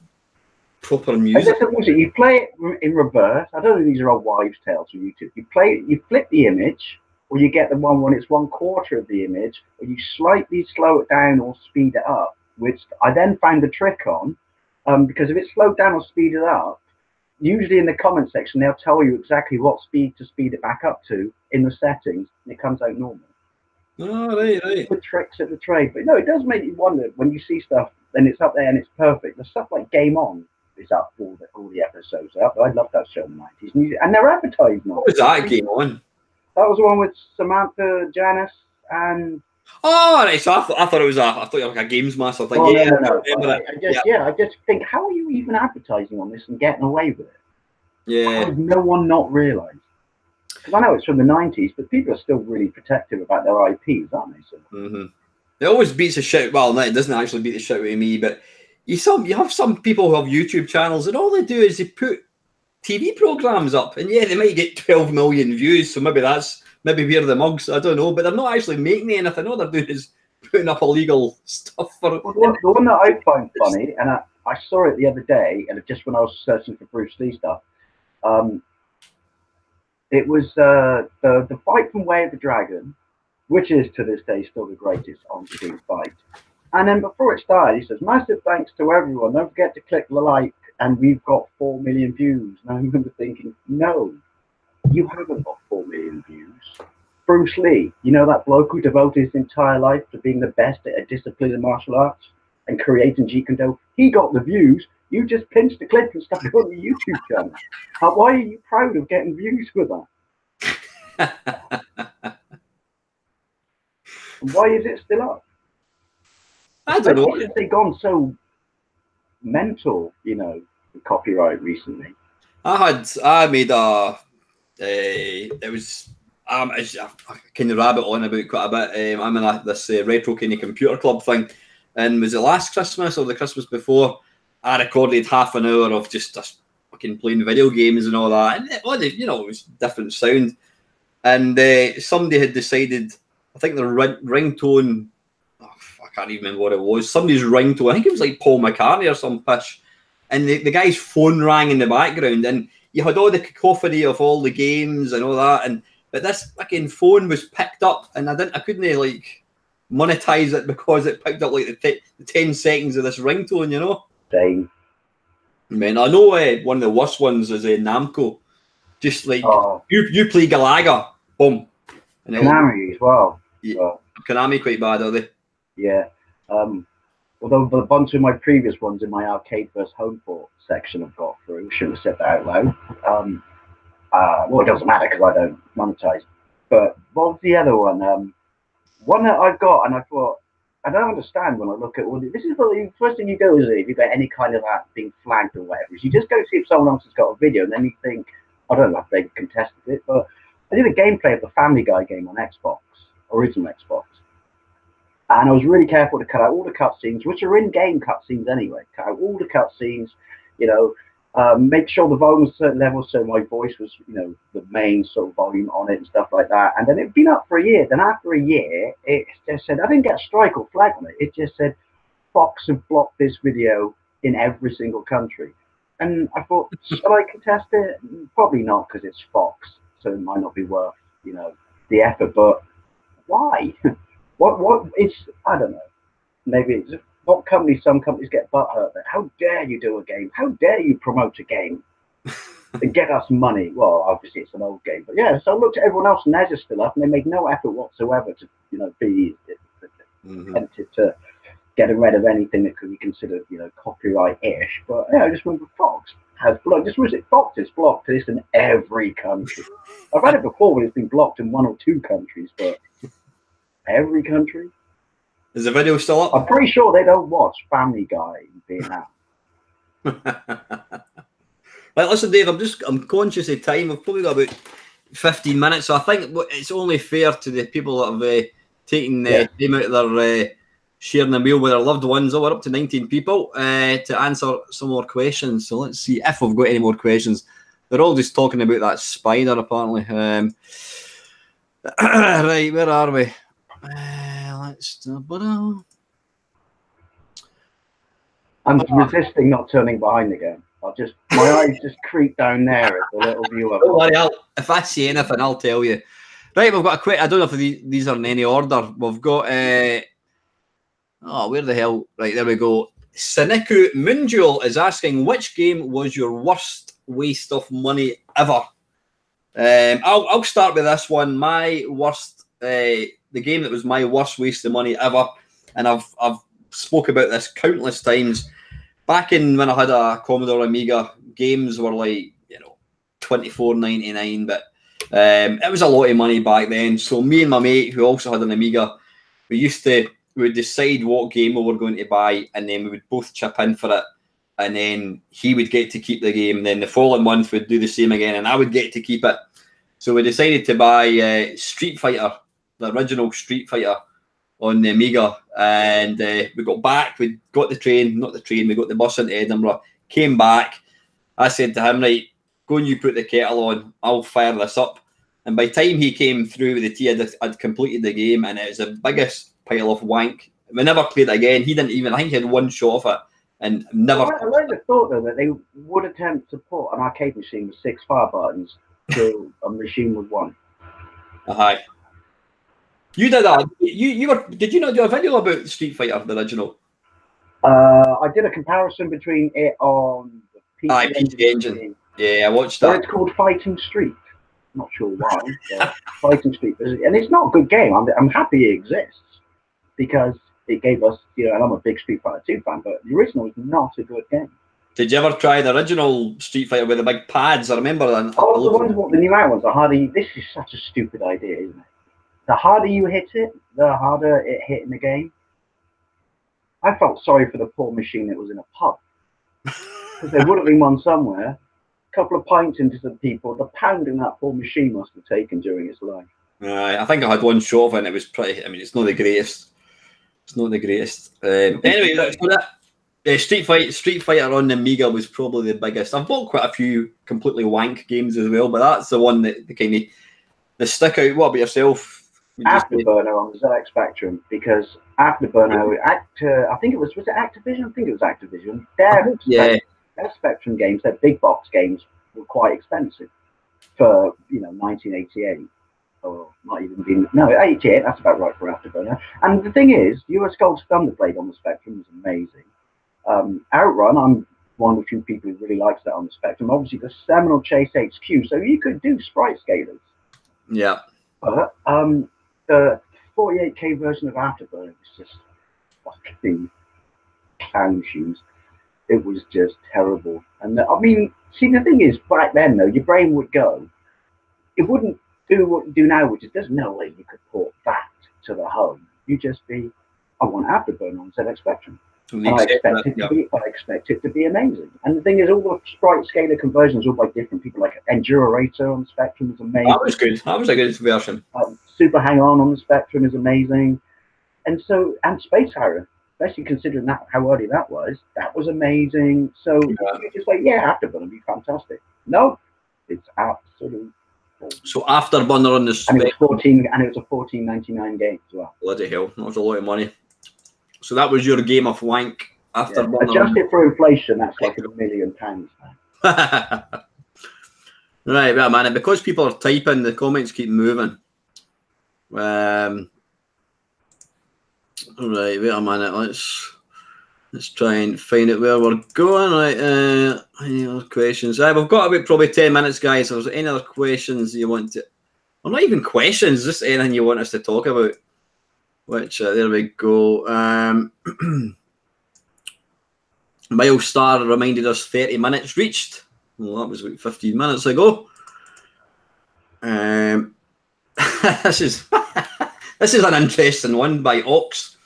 proper music? You play it in reverse. I don't know if these are all wives' tales from YouTube. You flip the image, or you get the one when it's 1/4 of the image, or you slightly slow it down or speed it up, which I then found the trick on. Because if it's slowed down or speeded up, usually in the comment section, they'll tell you exactly what speed to speed it back up to in the settings, and it comes out normal. Oh, right. The tricks of the trade. But no, it does make you wonder when you see stuff and it's up there and it's perfect. The stuff like Game On is up, all the episodes are up. I loved that show in the 90s. And they're advertising on What was that Game On? That was the one with Samantha, Janice, and... Oh, right. So I thought it was I thought it was like a games master thing. Oh, Yeah, no. I remember it. I just think, how are you even advertising on this and getting away with it? Yeah. How has no one not realised? Because I know it's from the 90s, but people are still really protective about their IPs, aren't they? So, It always beats the shit. Well, no, it doesn't actually beat the shit out of me, but you have some people who have YouTube channels, and all they do is they put TV programs up, and yeah, they might get 12 million views. So maybe we're the mugs. I don't know, but they're not actually making anything. All they're doing is putting up illegal stuff for. Well, the one that I find funny, and I saw it the other day, and just when I was searching for Bruce Lee stuff, it was the fight from Way of the Dragon, which is to this day still the greatest on-screen fight. And then before it started, he says, "Massive thanks to everyone. Don't forget to click the like." And we've got 4 million views. And I remember thinking, no, you haven't got 4 million views. Bruce Lee, you know that bloke who devoted his entire life to being the best at a discipline of martial arts and creating Jeet Kune Do? He got the views. You just pinched the clip and stuck it on the YouTube channel. Why are you proud of getting views for that? Why is it still up? I don't know. They've gone so mental, with copyright recently. I made it was I kind of rabbit on about quite a bit. I'm in this retro kind of computer club thing, and was it last Christmas or the Christmas before? I recorded half an hour of just fucking playing video games and all that, and it was different sound. And somebody had decided, I think the ringtone, I can't even remember what it was. Somebody's ringtone, I think it was like Paul McCartney or some pish. And the guy's phone rang in the background, and you had all the cacophony of all the games and all that. But this fucking phone was picked up, and I couldn't like monetize it because it picked up like the 10 seconds of this ringtone, Same. Man, I know one of the worst ones is Namco. Just like you play Galaga, boom. And Konami as well. Yeah, Konami quite bad, are they? Yeah. Although a bunch of my previous ones in my arcade versus home port section I've got through. Shouldn't have said that out loud. Well, it doesn't matter because I don't monetize. But what was the other one? One that I've got, and I thought, I don't understand when I look at all this. This is the first thing you do, is if you get any kind of that being flagged or whatever, is you just go see if someone else has got a video, and then you think, I don't know if they contested it, but I did a gameplay of the Family Guy game on Xbox, original Xbox. And I was really careful to cut out all the cutscenes, which are in-game cutscenes anyway. Cut out all the cutscenes, make sure the volume was a certain level so my voice was, the main sort of volume on it and stuff like that. And then it'd been up for a year. Then after a year, it just said, I didn't get a strike or flag on it. It just said, Fox have blocked this video in every single country. And I thought, shall I contest it? Probably not, because it's Fox, so it might not be worth, the effort. But why? What it's, I don't know. Maybe it's some companies get butthurt. How dare you do a game? How dare you promote a game and get us money? Well, obviously it's an old game, but yeah. So I looked at everyone else, and they're just still up, and they made no effort whatsoever to, be tempted to getting rid of anything that could be considered, copyright-ish. But yeah, I just remember Fox has blocked. Just was it Fox has blocked this in every country. I've read it before when it's been blocked in 1 or 2 countries, but every country. Is the video still up? I'm pretty sure they don't watch Family Guy in Vietnam. Right, listen, Dave, I'm conscious of time. I've probably got about 15 minutes, so I think it's only fair to the people that have taken time out of their sharing a meal with their loved ones. We're up to 19 people to answer some more questions. So let's see if we've got any more questions. They're all just talking about that spider, apparently. Right, where are we? I'm resisting not turning behind again. My eyes just creep down there at the little viewer. Don't worry, if I see anything, I'll tell you. Right, we've got I don't know if these are in any order. We've got where the hell? Right, there we go. Siniku Munjul is asking, which game was your worst waste of money ever? I'll start with this one. My worst the game that was my worst waste of money ever, and I've spoke about this countless times. Back in when I had a Commodore Amiga, games were like, you know, $24.99, but it was a lot of money back then. So me and my mate, who also had an Amiga, we would decide what game we were going to buy, and then we would both chip in for it, and then he would get to keep the game. Then the following month we'd do the same again, and I would get to keep it. So we decided to buy Street Fighter, the original Street Fighter, on the Amiga, and we got back. We got we got the bus into Edinburgh, came back. I said to him, right, go and you put the kettle on, I'll fire this up. And by the time he came through with the tea, I'd completed the game, and it was the biggest pile of wank. We never played it again. He didn't even, I think he had one shot of it, and never. I like the thought, though, that they would attempt to put an arcade machine with 6 fire buttons to a machine with 1. Aye. You did that. Did you not do a video about Street Fighter, the original? I did a comparison between it on the PC Engine. Yeah, I watched that. It's called Fighting Street. Not sure why. Fighting Street, and it's not a good game. I'm happy it exists because it gave us, you know, and I'm a big Street Fighter 2 fan, but the original is not a good game. Did you ever try the original Street Fighter with the big pads? I remember that. Oh, the ones what the new out ones are harder. This is such a stupid idea, isn't it? The harder you hit it, the harder it hit in the game. I felt sorry for the poor machine that was in a pub. Because there would have been one somewhere. A couple of pints into some people. The pounding that poor machine must have taken during its life. I think I had one shot of it, and it was pretty. I mean, it's not the greatest. It's not the greatest. Anyway, so that Street Fighter on the Amiga was probably the biggest. I've bought quite a few completely wank games as well, but that's the one that kind of the stick out. What about yourself? Afterburner on the ZX Spectrum, because Afterburner, I think it was it Activision? I think it was Activision. Their Spectrum games, their big box games, were quite expensive for 1988, or not even been 88. That's about right for Afterburner. And the thing is, US Gold's Thunderblade on the Spectrum is amazing. Outrun, I'm one of the few people who really likes that on the Spectrum. Obviously, the Seminole Chase HQ, so you could do sprite scalers. Yeah. But the 48K version of Afterburner was just fucking clown shoes. It was just terrible. And I mean, see, the thing is, back then, though, your brain would go. It wouldn't do what you do now, which is there's no way you could port that to the home. You'd just be, I want Afterburner on ZX Spectrum. I expect it to be amazing. And the thing is, all the sprite scalar conversions are all by different people. Like Endurator on the Spectrum is amazing. That was good. That was a good version. Super Hang On the Spectrum is amazing. And Space Harrier, especially considering how early that was amazing. So you're just like, Afterburner would be fantastic. No, it's absolute. So Afterburner on the Spectrum. And it was a $14.99 game as well. Bloody hell, that was a lot of money. So that was your game of wank. Afterburner. Adjusted for inflation, that's like £1 million now. Right, well, man, because people are typing, the comments keep moving. Right, wait a minute. Let's try and find out where we're going. Right, any other questions? We've got about probably 10 minutes, guys. So if there's any other questions you want to, well, not even questions, just anything you want us to talk about. Which there we go. Milestar reminded us 30 minutes reached. Well, that was about 15 minutes ago. This is this is an interesting one by Ox.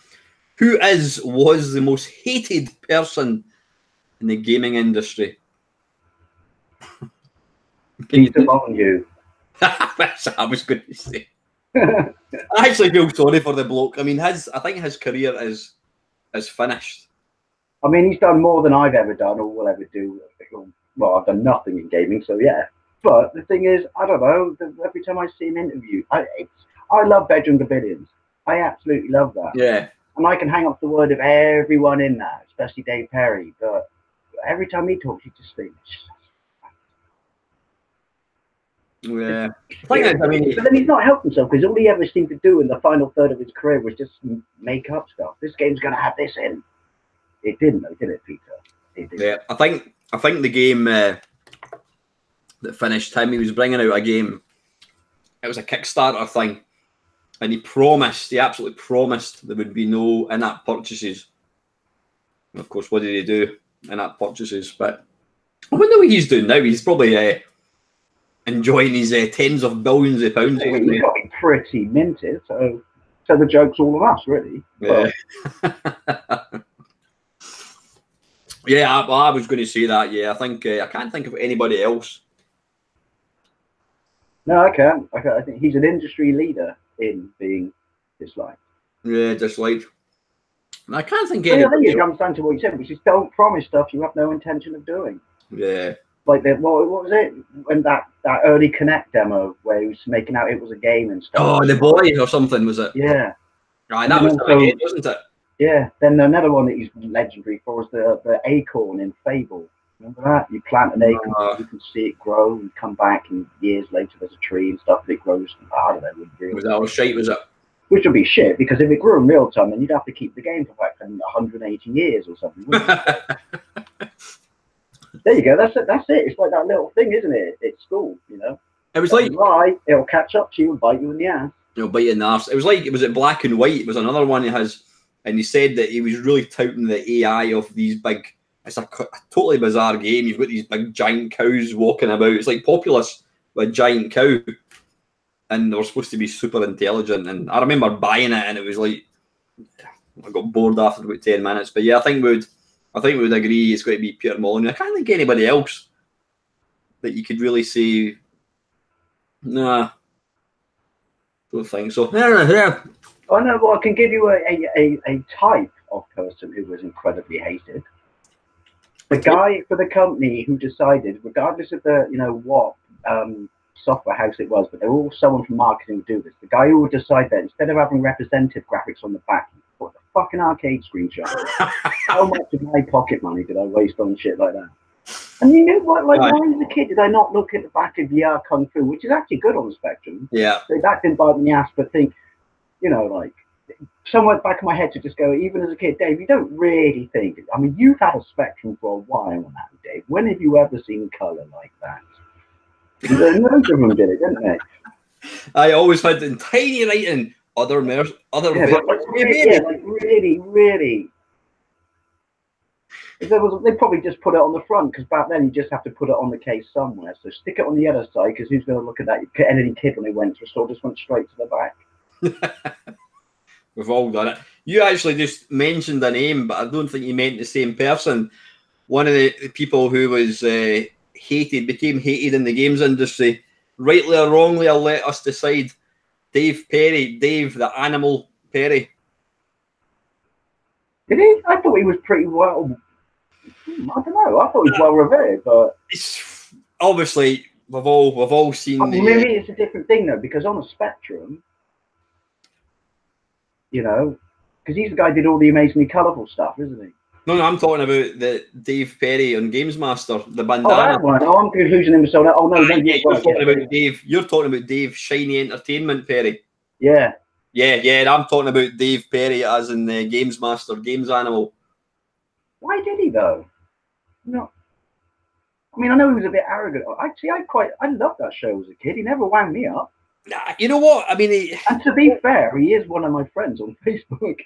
Who was the most hated person in the gaming industry? Peter Molyneux. I was going to say. I actually feel sorry for the bloke. I mean, I think his career is finished. I mean, he's done more than I've ever done or will ever do. Well, I've done nothing in gaming, so yeah. But the thing is, I don't know. Every time I see him interview, I love Bedroom Pavilions. I absolutely love that. Yeah. And I can hang up the word of everyone in that, especially Dave Perry. But every time he talks, you just think. Yeah. But then he's not helped himself because all he ever seemed to do in the final third of his career was just make up stuff. This game's going to have this in. It didn't, though, did it, Peter? It didn't. Yeah, I think the game that finished him, he was bringing out a game. It was a Kickstarter thing, And he absolutely promised there would be no in-app purchases. And of course, what did he do? In-app purchases. But I wonder what he's doing now. He's probably enjoying his tens of billions of pounds. Well, he's got to be pretty minted, so the joke's all on us, really. Yeah. Yeah, I was going to say that. Yeah, I think I can't think of anybody else. No, I can't. I think he's an industry leader in being disliked. Yeah, disliked. I can't think of anybody. I think it else. comes down to what you said, which is don't promise stuff you have no intention of doing. Yeah. Like what was it? When that early Connect demo where he was making out it was a game and stuff. Oh, the boy or something, was it? Yeah. Right, that was also, head, wasn't it? Yeah. Then another one that he's legendary for was the acorn in Fable. Remember that? You plant an acorn, you can see it grow and come back, and years later there's a tree and stuff that grows. I don't know. Was that all shite, was it? Which would be shit, because if it grew in real time, then you'd have to keep the game for like 180 years or something. There you go. That's it. It's like that little thing, isn't it? It's school, you know. It was like it'll catch up to you and bite you in the ass. It'll bite you in the arse. It was like, was it Black and White? It was another one he has, and he said that he was really touting the AI of these big. It's a totally bizarre game. You've got these big giant cows walking about. It's like Populous with a giant cow, and they were supposed to be super intelligent. And I remember buying it, and it was like I got bored after about 10 minutes. But yeah, I think we would agree it's going to be Peter Molyneux. I can't think of anybody else that you could really say. Nah, don't think so. Yeah. Oh no, well I can give you a type of person who was incredibly hated. The guy for the company who decided, regardless of the what software house it was, but they were all someone from marketing would do this. The guy who would decide that instead of having representative graphics on the back, he put the fucking arcade screenshot. How much of my pocket money did I waste on shit like that? And you know what? Like, why as a kid did I not look at the back of VR Kung Fu, which is actually good on the Spectrum? Yeah. So that didn't bite me in the ass, but think, like, somewhere back of my head to just go, even as a kid, Dave, you don't really think. I mean, you've had a Spectrum for a while now, Dave. When have you ever seen colour like that? Most of them did it, didn't they? I always had in tiny writing, other yeah, like really. They probably just put it on the front, because back then you just have to put it on the case somewhere. So stick it on the other side, because who's going to look at that? Any kid when they went to a store just went straight to the back. We've all done it. You actually just mentioned a name, but I don't think you meant the same person. One of the people who was became hated in the games industry, rightly or wrongly, I'll let us decide. Dave Perry, Dave the Animal Perry. Did he? I thought he was pretty well. I don't know. I thought he was well revered, but it's obviously we've all seen. Maybe it's a different thing though, because on a Spectrum, because he's the guy who did all the amazingly colourful stuff, isn't he? No, I'm talking about the Dave Perry on Games Master, the bandana. Oh, that one. Oh, I'm confusing him with someone. Oh no, You're talking about Dave Shiny Entertainment Perry. Yeah. Yeah. I'm talking about Dave Perry as in the Games Master, Games Animal. Why did he though? No. I mean, I know he was a bit arrogant. Actually, I loved that show as a kid. He never wound me up. Nah, you know what? I mean, and to be fair, he is one of my friends on Facebook.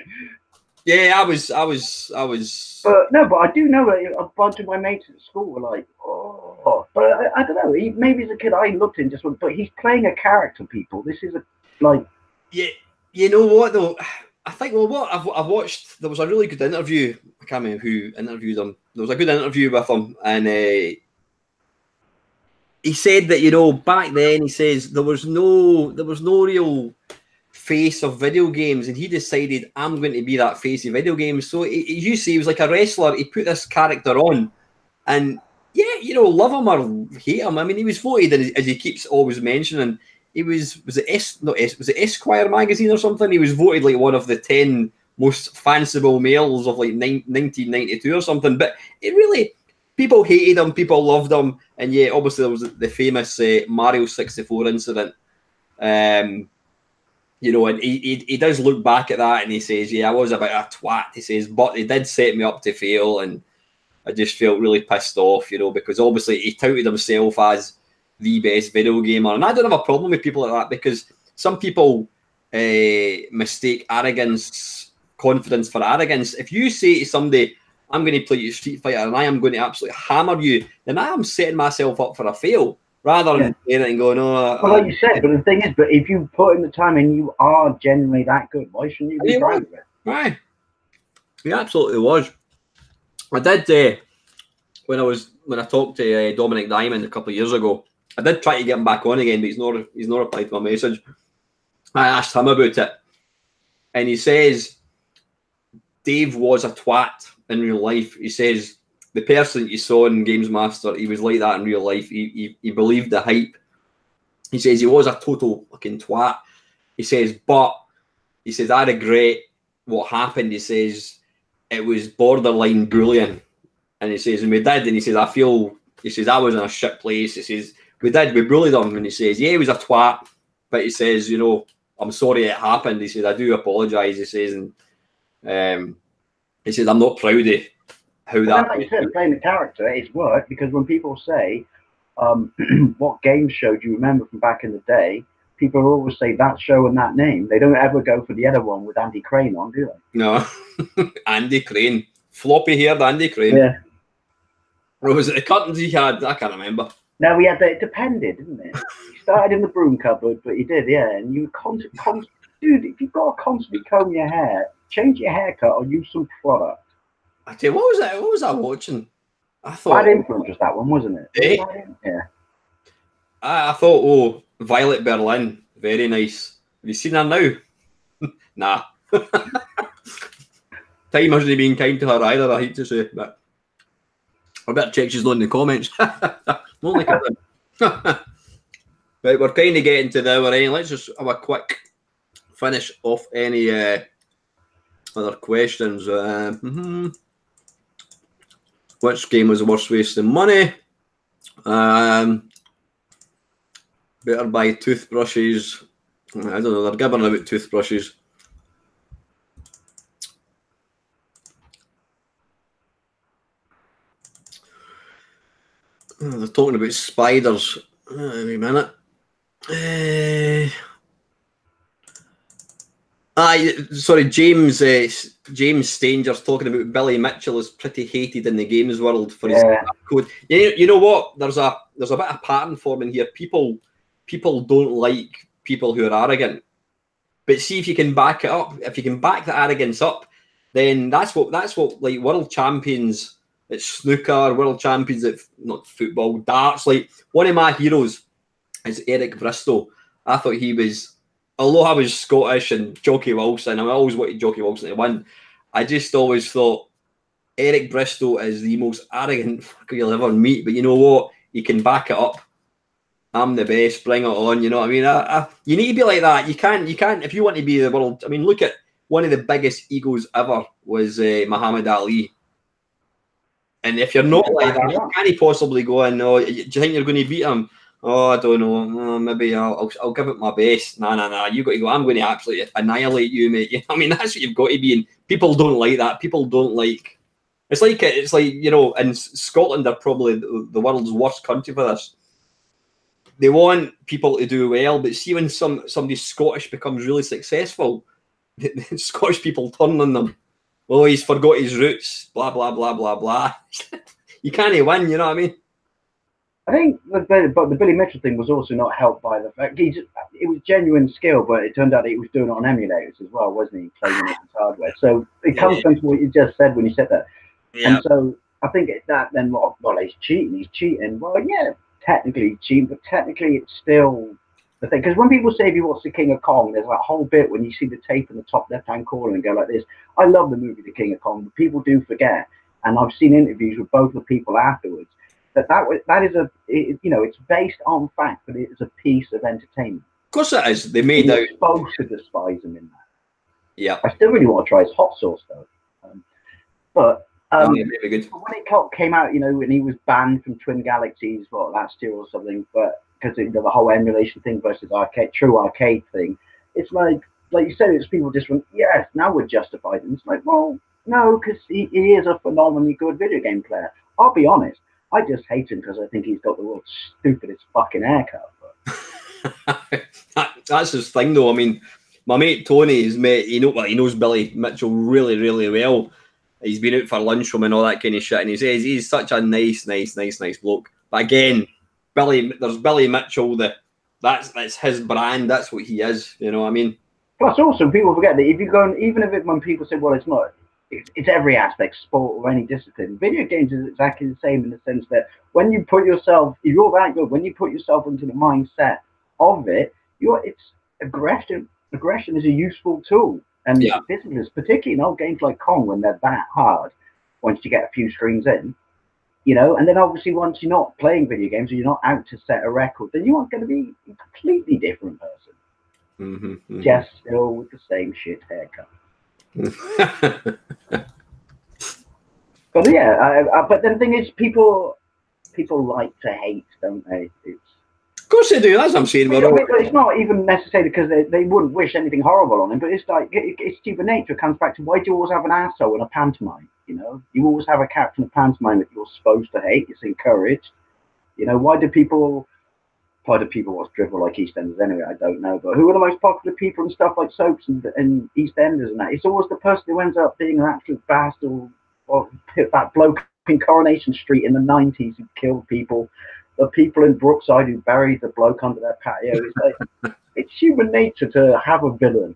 Yeah, I was. But I do know that a bunch of my mates at school were like, oh. But I don't know. Maybe as a kid, I looked and just went, but he's playing a character, people. This is Yeah, you know what though? I think what I've watched. There was a really good interview. I can't remember who interviewed him. There was a good interview with him, and he said that back then he says there was no real face of video games, and he decided I'm going to be that face of video games. So you see, he was like a wrestler. He put this character on, and love him or hate him. I mean, he was voted, as he keeps always mentioning. He was it Esquire magazine or something? He was voted like one of the 10 most fanciful males of like 1992 or something. But it really, people hated him, people loved him, and yeah, obviously there was the famous Mario 64 incident. And he does look back at that and he says, yeah, I was a bit of a twat, he says, but they did set me up to fail, and I just felt really pissed off, because obviously he touted himself as the best video gamer. And I don't have a problem with people like that, because some people mistake arrogance, confidence for arrogance. If you say to somebody, I'm going to play you Street Fighter and I am going to absolutely hammer you, then I am setting myself up for a fail rather than saying it and going, oh. Well, like you said, but the thing is, but if you put in the time and you are genuinely that good, why shouldn't you be proud of it? Right. He absolutely was. I did, when I talked to Dominic Diamond a couple of years ago, I did try to get him back on again, but he's not replied to my message. I asked him about it, and he says Dave was a twat in real life. He says the person that you saw in Games Master, he was like that in real life. He believed the hype. He says he was a total fucking twat. He says, but he says I regret what happened. He says it was borderline bullying, and he says, and we did, and he says, he says I was in a shit place. He says we bullied him, and he says, yeah, he was a twat, but he says, you know, I'm sorry it happened. He says, I do apologise. He says, and he says, I'm not proud of how that. Like you said, playing the character, it's worked, because when people say, what game show do you remember from back in the day? People always say that show and that name. They don't ever go for the other one with Andy Crane on, do they? No, Andy Crane, floppy haired Andy Crane. Yeah. Or was it the curtains he had? I can't remember. No, we had that. It depended, didn't it? You started in the broom cupboard, but you did, yeah. And you constantly, dude, if you've got to constantly comb your hair, change your haircut or use some product. I tell you, what was I watching? I thought Bad Influence was that one, wasn't it? Eh? Yeah. I thought, oh, Violet Berlin, very nice. Have you seen her now? Nah. Time hasn't been kind to her either, I hate to say, but I better check she's not in the comments. Not like right, we're kind of getting to the hour end. Let's just have a quick finish off any other questions. Which game was the worst wasting money? Better buy toothbrushes. I don't know, they're gibbering about toothbrushes. They're talking about spiders. Wait a minute. Sorry, James Stanger's talking about Billy Mitchell is pretty hated in the games world for his code. You know what? There's a bit of pattern forming here. People don't like people who are arrogant. But see, if you can back it up, if you can back the arrogance up, then that's what like world champions at snooker, world champions at not football, darts. Like one of my heroes is Eric Bristow. I thought he was, although I was Scottish and Jockey Wilson, I always wanted Jockey Wilson to win. I just always thought Eric Bristow is the most arrogant fucker you'll ever meet. But you know what? You can back it up. I'm the best. Bring it on. You know what I mean? You need to be like that. You can't. If you want to be the world. I mean, look at one of the biggest egos ever was Muhammad Ali. And if you're not like that, you can't possibly go in. Oh, do you think you're going to beat him? Oh, I don't know. Maybe I'll give it my best. Nah. You got to go. I'm going to absolutely annihilate you, mate. You know, I mean, that's what you've got to be. And people don't like that. People don't like. It's like you know, in Scotland are probably the world's worst country for this. They want people to do well, but see when somebody Scottish becomes really successful, the Scottish people turn on them. Oh, he's forgot his roots. Blah blah blah blah blah. You can't win. You know what I mean? I think, but the Billy Mitchell thing was also not helped by the fact it was genuine skill, but it turned out that he was doing it on emulators as well, wasn't he? Playing it with hardware. So it comes down to what you just said when you said that. Yeah. And so I think that then, well, he's cheating. Well, yeah, technically he's cheating, but technically it's still the thing. Because when people say if you watch The King of Kong, there's that whole bit when you see the tape in the top left-hand corner and go like this. I love the movie The King of Kong, but people do forget, and I've seen interviews with both the people afterwards, that is it's based on fact, but it's a piece of entertainment. Of course it is. They made out. Supposed to despise him in that. Yeah. I still really want to try his hot sauce though. But good. when it came out, and he was banned from Twin Galaxies, last year or something, but because the whole emulation thing versus true arcade thing, it's like you said, it's people just went, yes, now we're justified. And it's like, well, no, because he is a phenomenally good video game player. I'll be honest. I just hate him because I think he's got the world's stupidest fucking haircut. That's his thing, though. I mean, My mate Tony is mate. He knows Billy Mitchell really, really well. He's been out for lunch with him and all that kind of shit, and he says he's such a nice bloke. But again, there's Billy Mitchell. That's his brand. That's what he is. You know what I mean? Plus, also people forget that if you go, even if when people say, well, it's not. It's every aspect, sport or any discipline. Video games is exactly the same in the sense that when you put yourself, if you're that good, when you put yourself into the mindset of it, it's aggression. Aggression is a useful tool, and disciplines, particularly in old games like Kong, when they're that hard. Once you get a few streams in, you know, and then obviously once you're not playing video games or you're not out to set a record, then you are going to be a completely different person. Just still with the same shit haircut. But yeah, but then the thing is, people like to hate, don't they? Of course they do. That's what I'm saying. But it's not even necessarily because they wouldn't wish anything horrible on him. But it's like it's human nature. It comes back to why do you always have an asshole in a pantomime? You know, you always have a character in a pantomime that you're supposed to hate. It's encouraged. You know, why do people watch drivel like EastEnders anyway? I don't know. But who are the most popular people and stuff like soaps and EastEnders and that? It's always the person who ends up being an absolute bastard, or that bloke in Coronation Street in the 90s who killed people, the people in Brookside who buried the bloke under their patio. It's like, it's human nature to have a villain.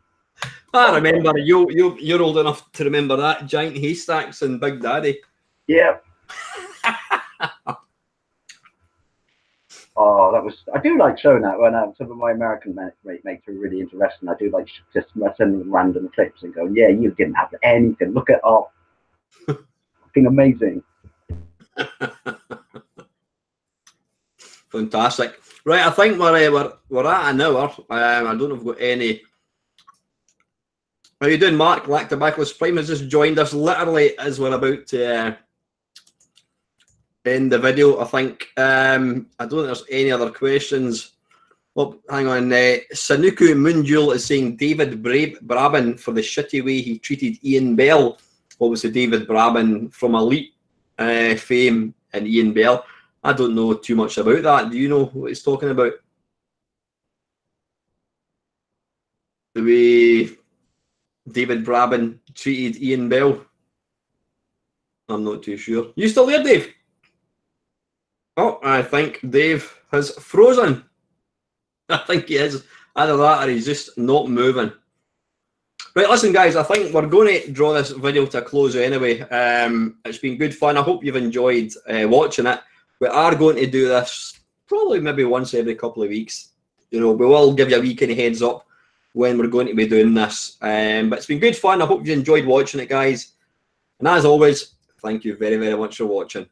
I remember you're old enough to remember that Giant Haystacks and Big Daddy. Yeah. Oh, that was. I do like showing that when some of my American mates are really interesting. I do like just sending them random clips and going, "Yeah, you didn't have anything. Look at our fucking amazing." Fantastic. Right, I think we're at an hour. I don't know if we've got any. How you doing, Mark? Lactobacillus Prime has just joined us literally as we're about to end the video. I think I don't think there's any other questions. Oh, hang on. Sanuku Moonjul is saying David Brabin for the shitty way he treated Ian Bell. Obviously, David Brabin from Elite fame and Ian Bell. I don't know too much about that. Do you know what he's talking about? The way David Brabin treated Ian Bell? I'm not too sure. You still there, Dave? Oh, I think Dave has frozen. I think he is. Either that or he's just not moving. Right, listen, guys, I think we're going to draw this video to a close anyway. It's been good fun. I hope you've enjoyed watching it. We are going to do this probably maybe once every couple of weeks. You know, we will give you a wee kind of heads up when we're going to be doing this. But it's been good fun. I hope you enjoyed watching it, guys. And as always, thank you very, very much for watching.